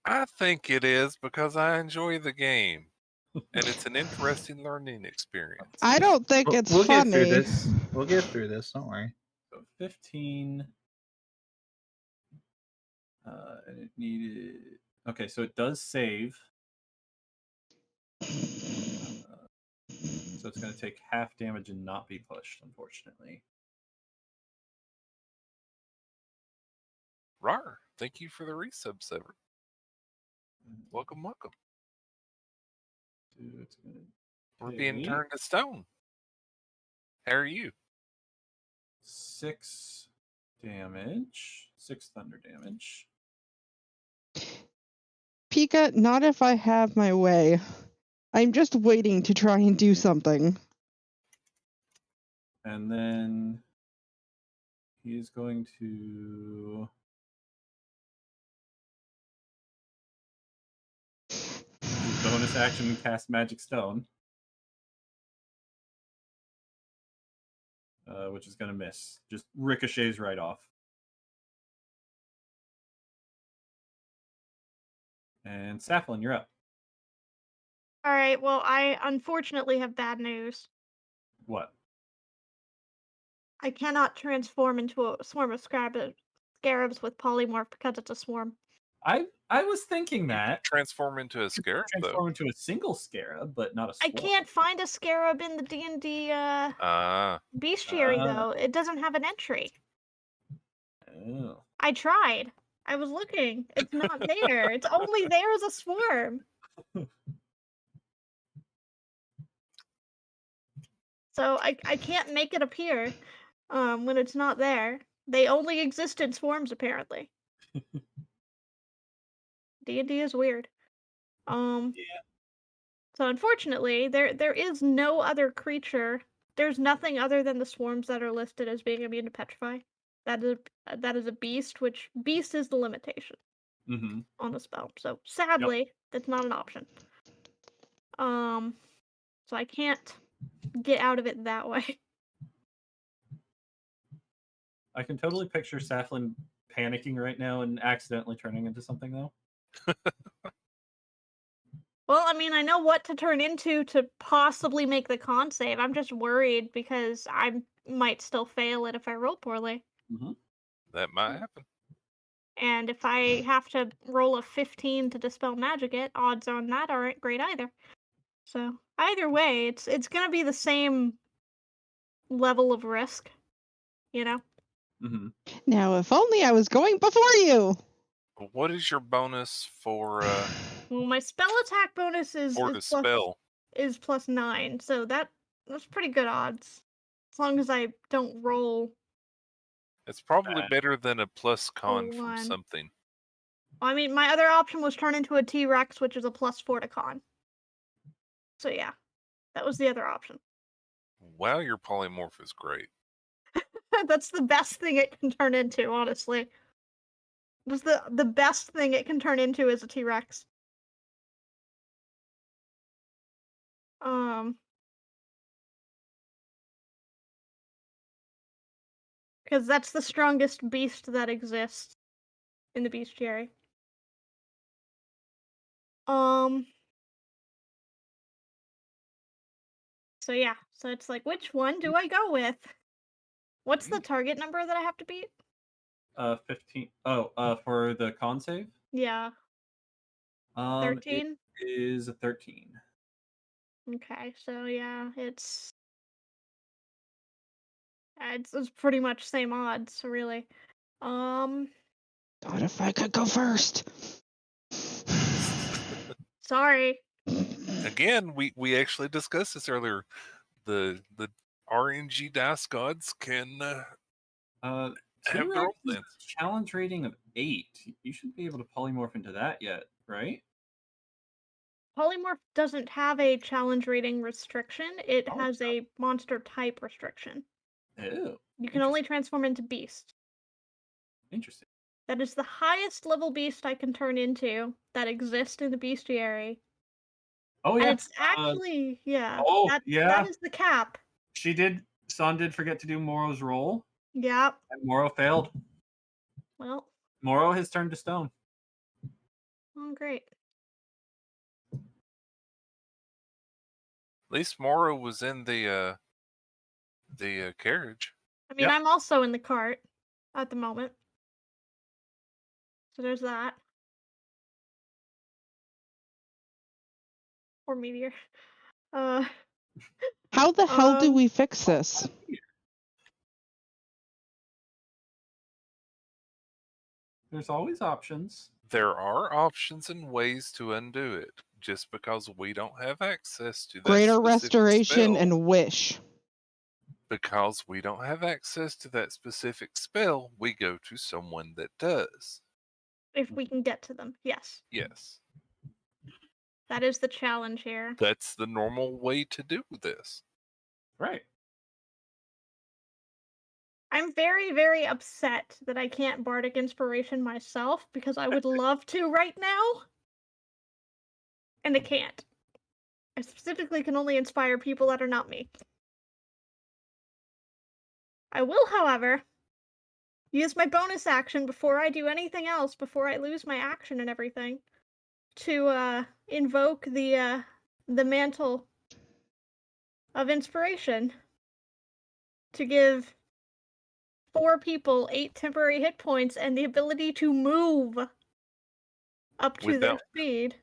I think it is because I enjoy the game. And it's an interesting learning experience. I don't think it's funny. Get through this. We'll get through this. Don't worry. So 15. And it needed... Okay, so it does save. So it's going to take half damage and not be pushed, unfortunately. Rar, thank you for the resub, Sever. Welcome. We're being turned to stone. How are you? 6 damage. 6 thunder damage. Pika, not if I have my way. I'm just waiting to try and do something. And then he's going to... bonus action and cast Magic Stone. Which is going to miss. Just ricochets right off. And Saflin, you're up. All right, well, I unfortunately have bad news. What? I cannot transform into a swarm of scarabs with polymorph because it's a swarm. I was thinking that. Transform into a scarab, Transform into a single scarab, but not a swarm. I can't find a scarab in the D&D bestiary, though. It doesn't have an entry. Oh. I tried. I was looking. It's not there. It's only there as a swarm. So I can't make it appear when it's not there. They only exist in swarms, apparently. D&D is weird. Yeah. So unfortunately, there is no other creature. There's nothing other than the swarms that are listed as being immune to petrify. That is a beast, which beast is the limitation on the spell. So sadly, that's not an option. So I can't get out of it that way. I can totally picture Saflin panicking right now and accidentally turning into something, though. Well, I mean, I know what to turn into to possibly make the con save. I'm just worried because I might still fail it if I roll poorly. That might happen. And if I have to roll a 15 to dispel magic it, odds on that aren't great either. So either way, it's gonna be the same level of risk, you know? Now, if only I was going before you! What is your bonus for Well, my spell attack bonus is +9, so that's pretty good odds. As long as I don't roll. It's probably better than a plus con from 1. something. I mean, my other option was turn into a T-Rex, which is a +4 to con. So yeah, that was the other option. Wow, your polymorph is great. That's the best thing it can turn into, honestly. That's the best thing it can turn into is a T-Rex. Because that's the strongest beast that exists in the bestiary. So yeah, so it's like, which one do I go with? What's the target number that I have to beat? 15. Oh, for the con save? Yeah. 13? It is a 13. Okay, so yeah, it's pretty much same odds, really. God, if I could go first. Sorry. Again, we actually discussed this earlier. The RNG dice gods can have their own plans. Challenge rating of 8. You should be able to polymorph into that yet, right? Polymorph doesn't have a challenge rating restriction. It has a monster type restriction. Oh. You can only transform into beast. Interesting. That is the highest level beast I can turn into that exists in the bestiary. Oh yeah. And it's actually that is the cap. Son did forget to do Moro's roll. Yeah. And Moro failed. Well. Moro has turned to stone. Oh, great. At least Moro was in the carriage. I mean, I'm also in the cart at the moment. So there's that. Or meteor. How the hell do we fix this? There's always options. There are options and ways to undo it. Just because we don't have access to that Greater restoration spell, and wish. Because we don't have access to that specific spell, we go to someone that does. If we can get to them, yes. Yes. That is the challenge here. That's the normal way to do this. Right. I'm very, very upset that I can't Bardic Inspiration myself because I would love to right now. And I can't. I specifically can only inspire people that are not me. I will, however, use my bonus action before I do anything else, before I lose my action and everything, to invoke the mantle of inspiration to give 4 people 8 temporary hit points and the ability to move up to their speed.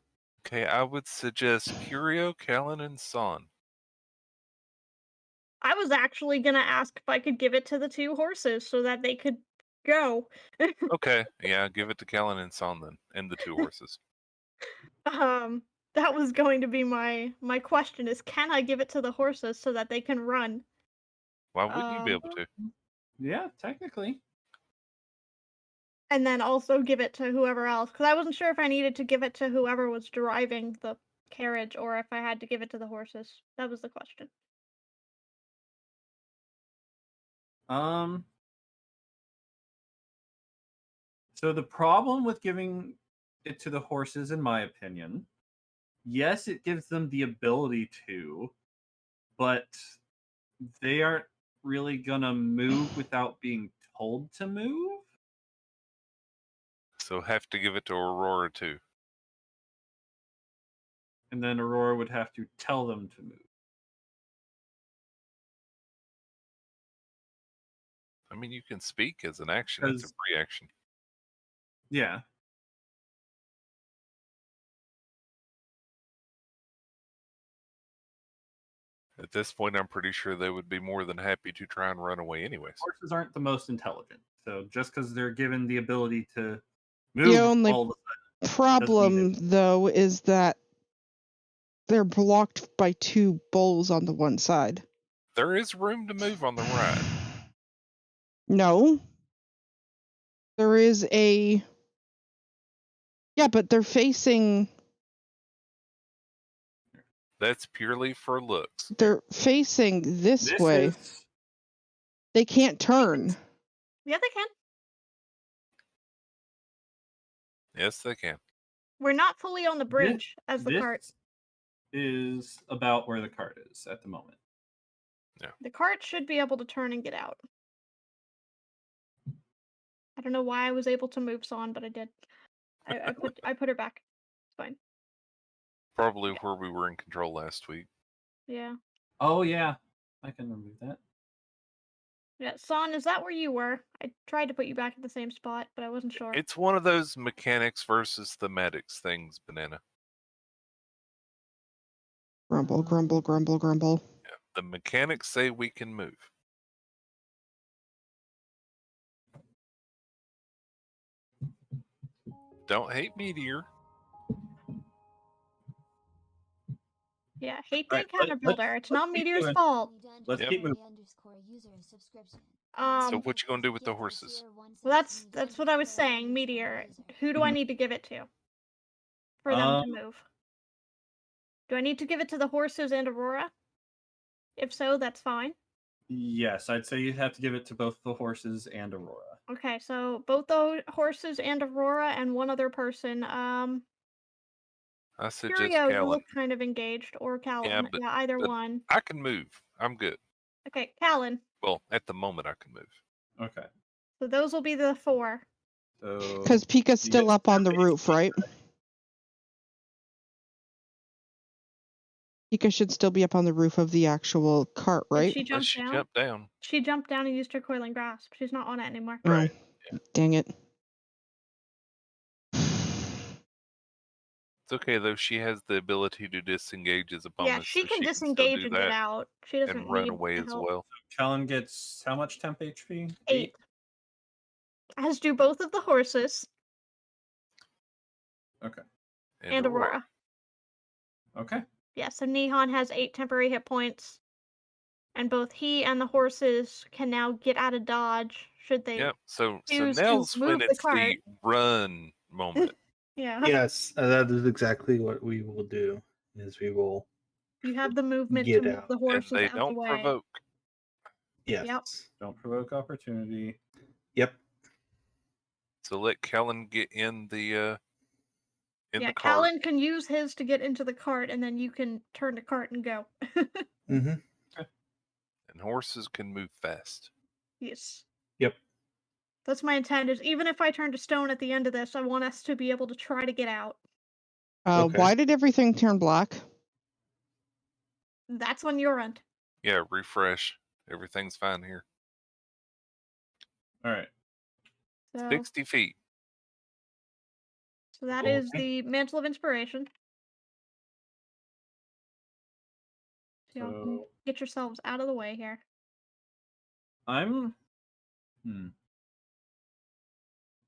Okay, I would suggest Curio, Callan, and Son. I was actually gonna ask if I could give it to the 2 horses so that they could go. Okay, yeah, give it to Callan and Son then, and the 2 horses. That was going to be my question: is can I give it to the horses so that they can run? Why wouldn't you be able to? Yeah, technically. and then also give it to whoever else. Because I wasn't sure if I needed to give it to whoever was driving the carriage or if I had to give it to the horses. That was the question. So the problem with giving it to the horses, in my opinion, yes, it gives them the ability to, but they aren't really gonna move without being told to move. So have to give it to Aurora too. And then Aurora would have to tell them to move. I mean, you can speak as an action. It's a free action. Yeah. At this point, I'm pretty sure they would be more than happy to try and run away anyways. Horses aren't the most intelligent. So just because they're given the ability to move The only all of a sudden, problem, though, is that they're blocked by 2 bulls on the one side. There is room to move on the right. No. There is a... Yeah, but they're facing... That's purely for looks. They're facing this way. They can't turn. Yeah, they can. Yes, they can. We're not fully on the bridge as the cart. Is about where the cart is at the moment. Yeah. The cart should be able to turn and get out. I don't know why I was able to move Son, but I did. I put her back. It's fine. Probably where we were in control last week. Yeah. Oh yeah, I can remove that. Yeah, Son, is that where you were? I tried to put you back at the same spot, but I wasn't sure. It's one of those mechanics versus thematics things, Banana. Grumble, grumble, grumble, grumble. Yeah, the mechanics say we can move. Don't hate Meteor. Yeah, hate the encounter builder. It's not Meteor's fault. Let's keep moving. So what you gonna do with the horses? Well, that's what I was saying, Meteor. Who do I need to give it to for them to move? Do I need to give it to the horses and Aurora? If so, that's fine. Yes, I'd say you'd have to give it to both the horses and Aurora. Okay, so both the horses and Aurora and one other person. I suggest Curio, you Callan. look kind of engaged, or Callan. Yeah, either one. I can move. I'm good. Okay, Callan. Well, at the moment, I can move. Okay. So those will be the 4. Because Pika's still up on the roof, right? Pika should still be up on the roof of the actual cart, right? She jumped down. Jumped down. She jumped down and used her coiling grasp. She's not on it anymore. Right. Oh, dang it. It's okay though. She has the ability to disengage as a bonus. Yeah, she can disengage and get out. She doesn't and run need away as help. well. Callan gets how much temp HP? 8. As do both of the horses. Okay. And Aurora. Okay. Yeah, so Nihon has 8 temporary hit points. And both he and the horses can now get out of dodge should they. Yep. So choose now's to when move it's the cart. the run moment. Yeah. Yes, that is exactly what we will do. Is we will. You have the movement to Get move out. the horses And they out don't the way. provoke. Yes. Yep. Don't provoke opportunity. Yep. So let Callan get in the Yeah, the cart. Callan can use his to get into the cart, and then you can turn the cart and go. Mm-hmm. And horses can move fast. Yes. Yep. That's my intent. Is even if I turn to stone at the end of this, I want us to be able to try to get out. Okay. Why did everything turn black? That's on your end. Yeah, refresh. Everything's fine here. All right. So, 60 feet. so that is the Mantle of Inspiration. So y'all can get yourselves out of the way here.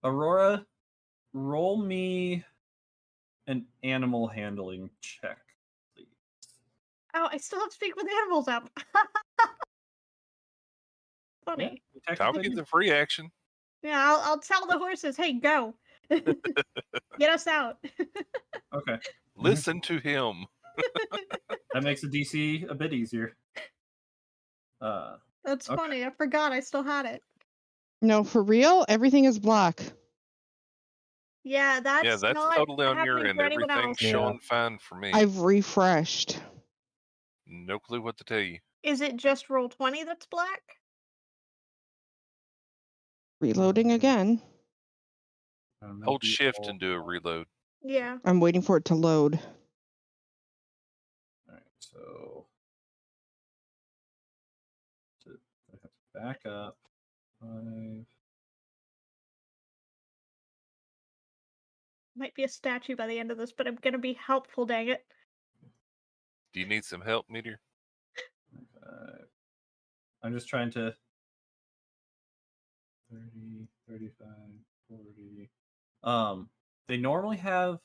Aurora, roll me an animal handling check, please. Oh, I still have to speak with animals up. Funny. Tom gets a free action. Yeah, I'll tell the horses, hey, go. Get us out. Okay. Listen to him. That makes the DC a bit easier. That's okay. funny. I forgot I still had it. No, for real, everything is black. Yeah, that's not totally on your happening end. for anyone Everything's else. showing fine for me. I've refreshed. No clue what to tell you. Is it just roll 20 that's black? Reloading again. Hold shift and do a reload. Yeah. I'm waiting for it to load. All right, so I have to back up. 5. Might be a statue by the end of this, but I'm gonna be helpful, dang it. Do you need some help, Meteor? 5. I'm just trying to 30, 35, 40. They normally have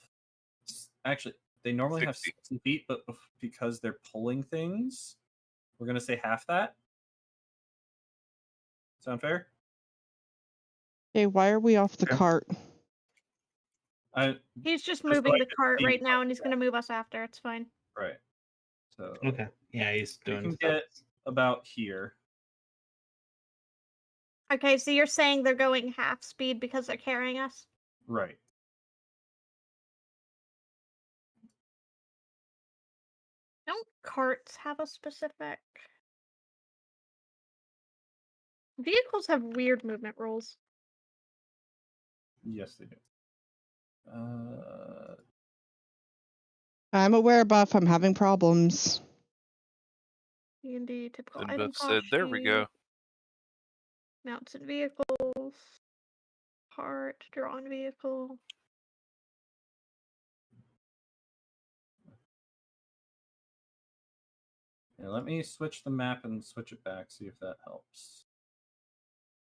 they normally 60. have 60 feet, but because they're pulling things, we're gonna say half that. Sound fair? Hey, why are we off the cart? He's just moving the cart right now, and he's gonna move us after. It's fine. Right. So Okay. Yeah, he's doing. We can get about here. Okay, so you're saying they're going half speed because they're carrying us? Right. Don't carts have a specific? Vehicles have weird movement rules. Yes, they do. I'm aware, Buff. I'm having problems. D&D typical Then item Buff cost said, there we go. Mounted vehicles. Cart, drawn vehicle. Yeah, let me switch the map and switch it back, see if that helps.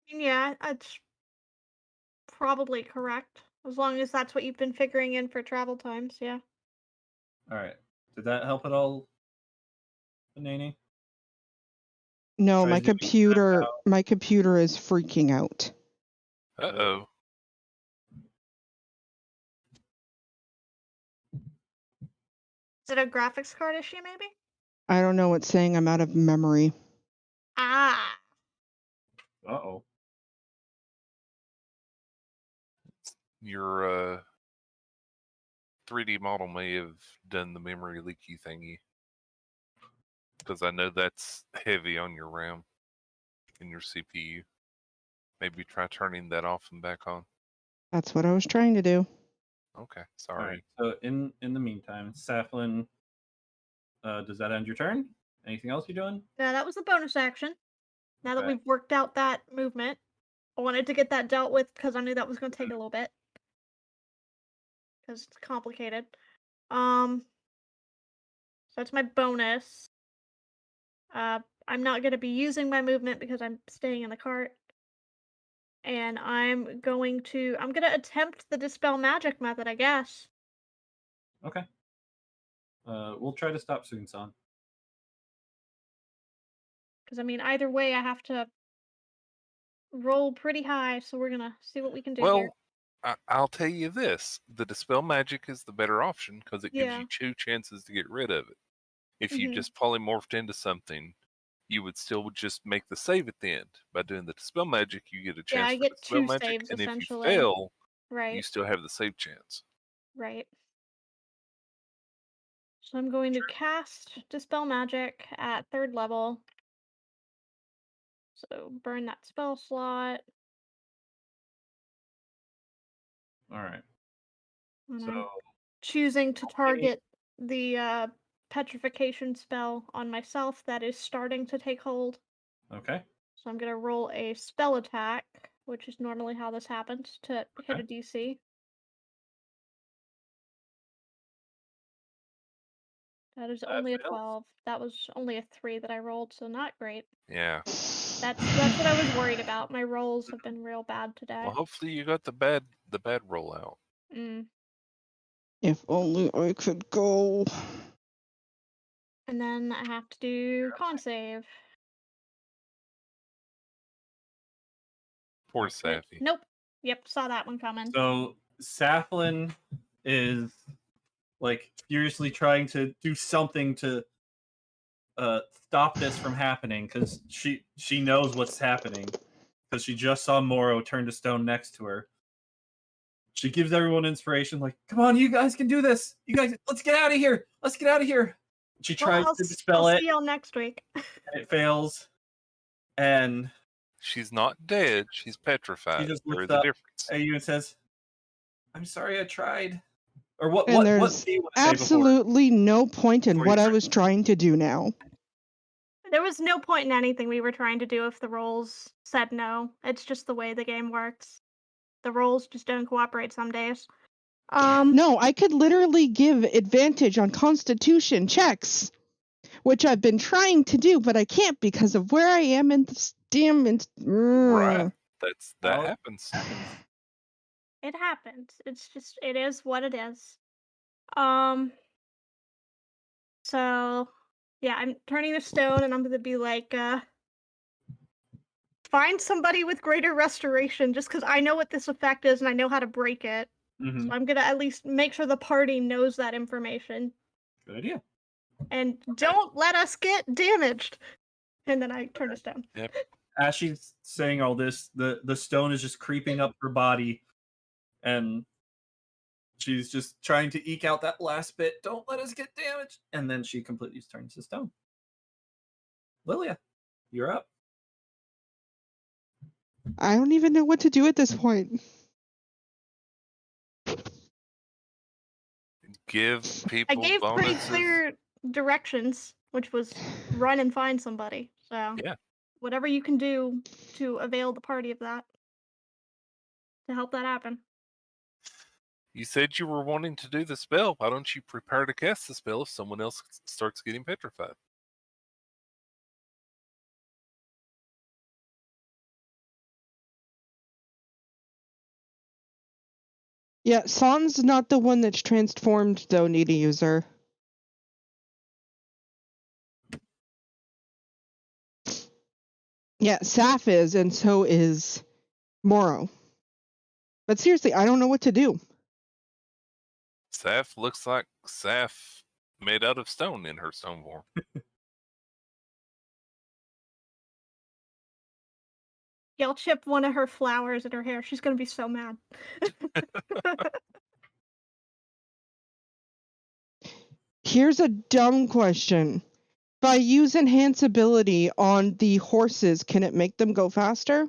Yeah, that's probably correct. As long as that's what you've been figuring in for travel times, yeah. Alright. Did that help at all, Banani? No, my computer is freaking out. Uh-oh. Is it a graphics card issue, maybe? I don't know. It's saying I'm out of memory. Ah. Uh-oh. Your 3D model may have done the memory leaky thingy. Because I know that's heavy on your RAM and your CPU. Maybe try turning that off and back on. That's what I was trying to do. Okay, sorry. Alright, so in the meantime, Saflin, does that end your turn? Anything else you're doing? No, that was the bonus action. Now that we've worked out that movement, I wanted to get that dealt with because I knew that was going to take a little bit. Because it's complicated. So that's my bonus. I'm not going to be using my movement because I'm staying in the cart. And I'm going to attempt the Dispel Magic method, I guess. Okay. We'll try to stop Soon-san. Because, I mean, either way, I have to roll pretty high, so we're going to see what we can do here. I'll tell you this. The Dispel Magic is the better option because it gives Yeah. you 2 chances to get rid of it. If you Mhm. just polymorphed into something, you would still just make the save at the end. By doing the Dispel Magic, you get a chance I for get Dispel 2 Magic, saves, and if you essentially. fail, you Right. still have the save chance. Right. So I'm going to cast Dispel Magic at 3rd level. So burn that spell slot. Alright. And So I'm choosing to target the petrification spell on myself that is starting to take hold. Okay. So I'm going to roll a spell attack, which is normally how this happens, to hit a DC. That is only a 12. That was only a 3 that I rolled, so not great. Yeah. That's what I was worried about. My rolls have been real bad today. Well, hopefully you got the bad roll out. If only I could go. And then I have to do con save. Poor Safi. Nope. Yep, saw that one coming. So Saflin is like furiously trying to do something to stop this from happening because she knows what's happening because she just saw Moro turn to stone next to her. She gives everyone inspiration, like, "Come on, you guys can do this! You guys, let's get out of here! Let's get out of here!" She tries to dispel I'll it. See y'all next week. And it fails, and she's not dead. She's petrified. She just there looks is a up difference. at you and says, "I'm sorry, I tried." Or what? And what? there's What do you want to absolutely no point in before what you I try? was trying to do now. There was no point in anything we were trying to do if the rolls said no. It's just the way the game works. The rolls just don't cooperate some days. No, I could literally give advantage on Constitution checks, which I've been trying to do, but I can't because of where I am in this damn. Right. That happens. It happens. It's just it is what it is. So yeah, I'm turning to stone and I'm gonna be like, find somebody with greater restoration just because I know what this effect is and I know how to break it. Mm-hmm. So I'm gonna at least make sure the party knows that information. Good idea. And don't let us get damaged. And then I turn to stone. Yep. As she's saying all this, the stone is just creeping up her body, and she's just trying to eke out that last bit. Don't let us get damaged. And then she completely turns to stone. Lilia, you're up. I don't even know what to do at this point. Give people I gave bonuses. pretty clear directions, which was run and find somebody. So yeah, whatever you can do to avail the party of that, to help that happen. You said you were wanting to do the spell. Why don't you prepare to cast the spell if someone else starts getting petrified? Yeah, San's not the one that's transformed, though, Needy User. Yeah, Saf is, and so is Moro. But seriously, I don't know what to do. Saf looks like Saf made out of stone in her stone form. Y'all chip one of her flowers in her hair. She's gonna be so mad. Here's a dumb question. If I use enhance ability on the horses, can it make them go faster?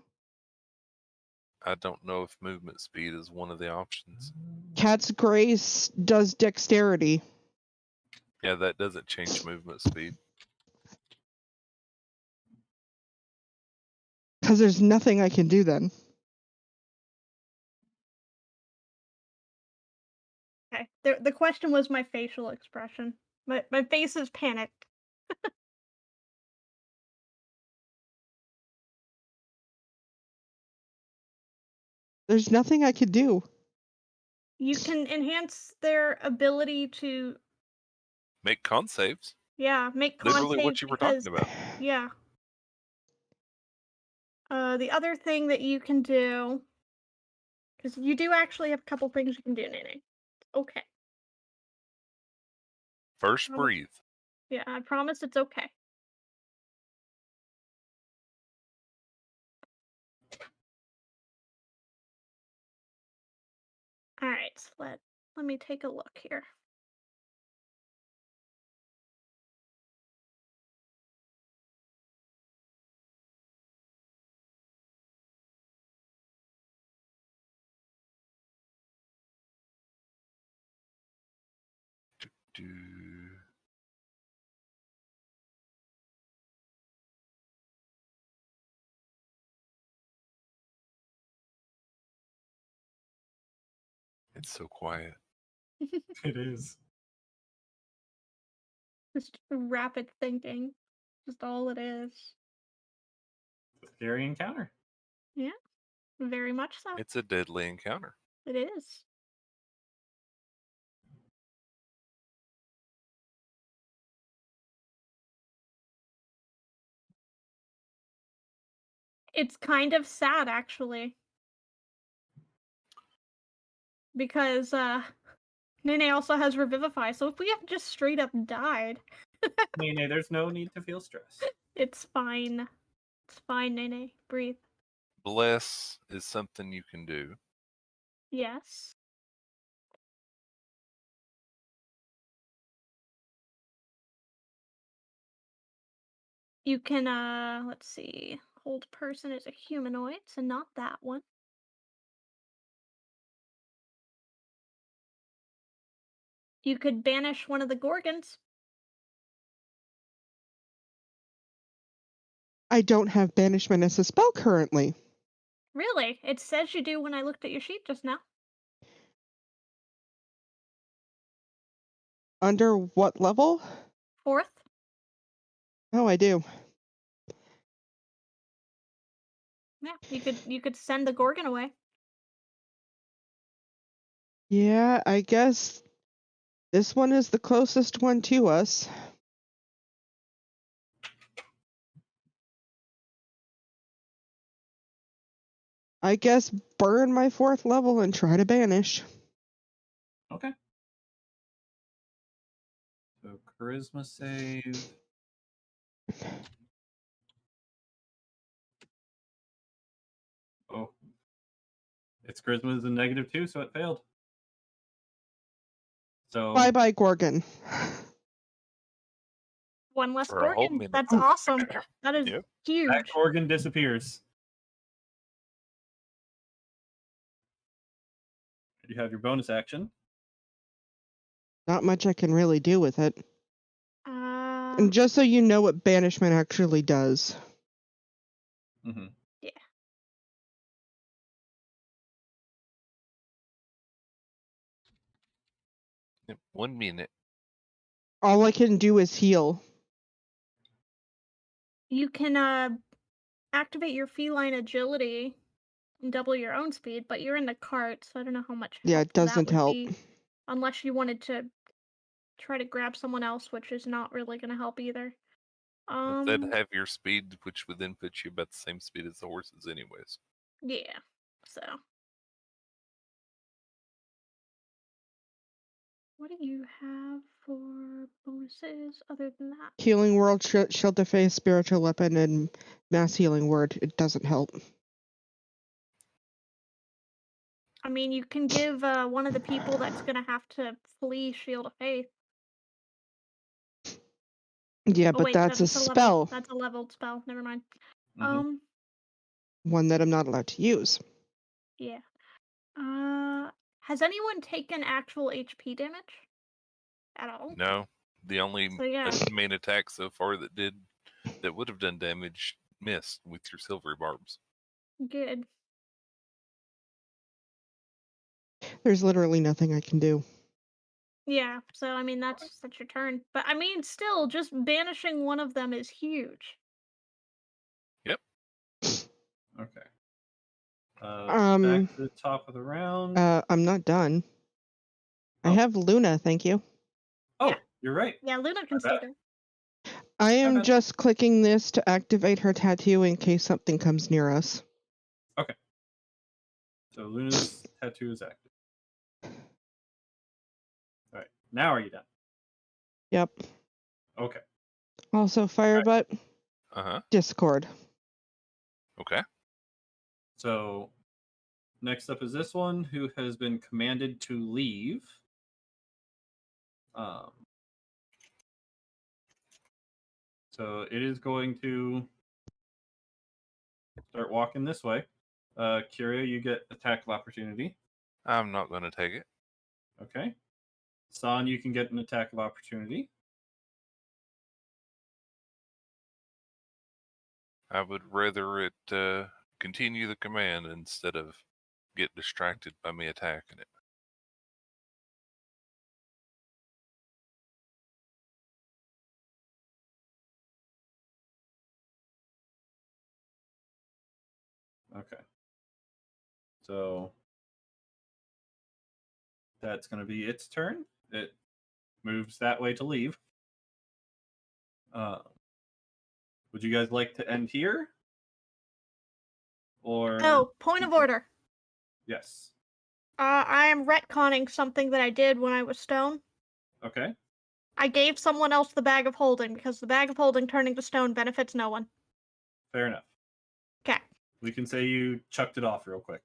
I don't know if movement speed is one of the options. Cat's Grace does dexterity. Yeah, that doesn't change movement speed. Because there's nothing I can do then. Okay. The question was my facial expression. My face is panicked. There's nothing I could do. You can enhance their ability to make con saves. Yeah, make con literally saves what you were talking about. Yeah. The other thing that you can do, because you do actually have a couple things you can do, Nene. Okay. First, breathe. Yeah, I promise it's okay. All right, let me take a look here. It's so quiet. It is. Just rapid thinking. Just all it is. Scary encounter. Yeah, very much so. It's a deadly encounter. It is. It's kind of sad, actually. Because, Nene also has Revivify, so if we have just straight up died... Nene, there's no need to feel stress. It's fine. It's fine, Nene. Breathe. Bless is something you can do. Yes. You can, let's see. Hold person is a humanoid, so not that one. You could banish one of the Gorgons. I don't have banishment as a spell currently. Really? It says you do when I looked at your sheet just now. Under what level? 4th. Oh, I do. Yeah, you could send the Gorgon away. Yeah, I guess this one is the closest one to us. I guess burn my 4th level and try to banish. Okay. So charisma save. Oh. Its charisma is a -2, so it failed. So Bye-bye, Gorgon. One less For a whole Gorgon. minute. That's awesome. That is Yep. huge. that Gorgon disappears. You have your bonus action. Not much I can really do with it. Uh, And just so you know what banishment actually does. Mm-hmm. yeah. Yep, 1 minute. All I can do is heal. You can activate your feline agility and double your own speed, but you're in the cart, so I don't know how much Yeah, help it doesn't that would help. be. Unless you wanted to try to grab someone else, which is not really going to help either. They'd have your speed, which would then put you about the same speed as the horses anyways. Yeah, so. What do you have for bonuses other than that? Healing Word, Shield of Faith, Spiritual Weapon, and Mass Healing Word. It doesn't help. I mean, you can give one of the people that's going to have to flee Shield of Faith. Yeah, Oh, but wait, that's a spell. That's a leveled spell. Never mind. Mm-hmm. One that I'm not allowed to use. Yeah. Has anyone taken actual HP damage at all? No, the only So yeah. main attack so far that would have done damage missed with your silvery barbs. Good. There's literally nothing I can do. Yeah, so I mean that's your turn. But I mean still just banishing one of them is huge. Yep. Okay. Back to the top of the round. I'm not done. Oh. I have Luna, thank you. Oh, Yeah. You're right. Yeah, Luna can stay there. I am just clicking this to activate her tattoo in case something comes near us. Okay. So Luna's tattoo is active. All right. Now are you done? Yep. Okay. Also, Firebutt. Discord. Okay. So next up is this one who has been commanded to leave. So it is going to start walking this way. Kyria, you get attack of opportunity. I'm not going to take it. Okay. San, you can get an attack of opportunity. I would rather it continue the command instead of get distracted by me attacking it. Okay. So that's going to be its turn. It moves that way to leave. Would you guys like to end here? Or Oh, point of order. Yes. I am retconning something that I did when I was stone. Okay. I gave someone else the bag of holding because the bag of holding turning to stone benefits no one. Fair enough. Okay. We can say you chucked it off real quick.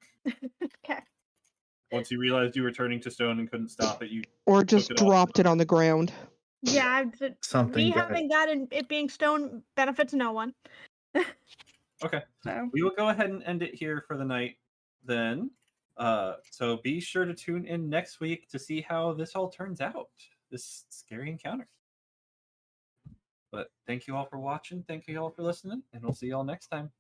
Okay. Once you realized you were turning to stone and couldn't stop it, you or just dropped it on the ground. Yeah, Something me having that and it being stone benefits no one. Okay. So We will go ahead and end it here for the night then. So be sure to tune in next week to see how this all turns out. This scary encounter. But thank you all for watching. Thank you all for listening. And we'll see you all next time.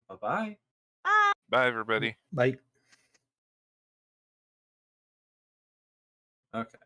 Bye-bye. Bye. Bye, everybody. Bye. Okay.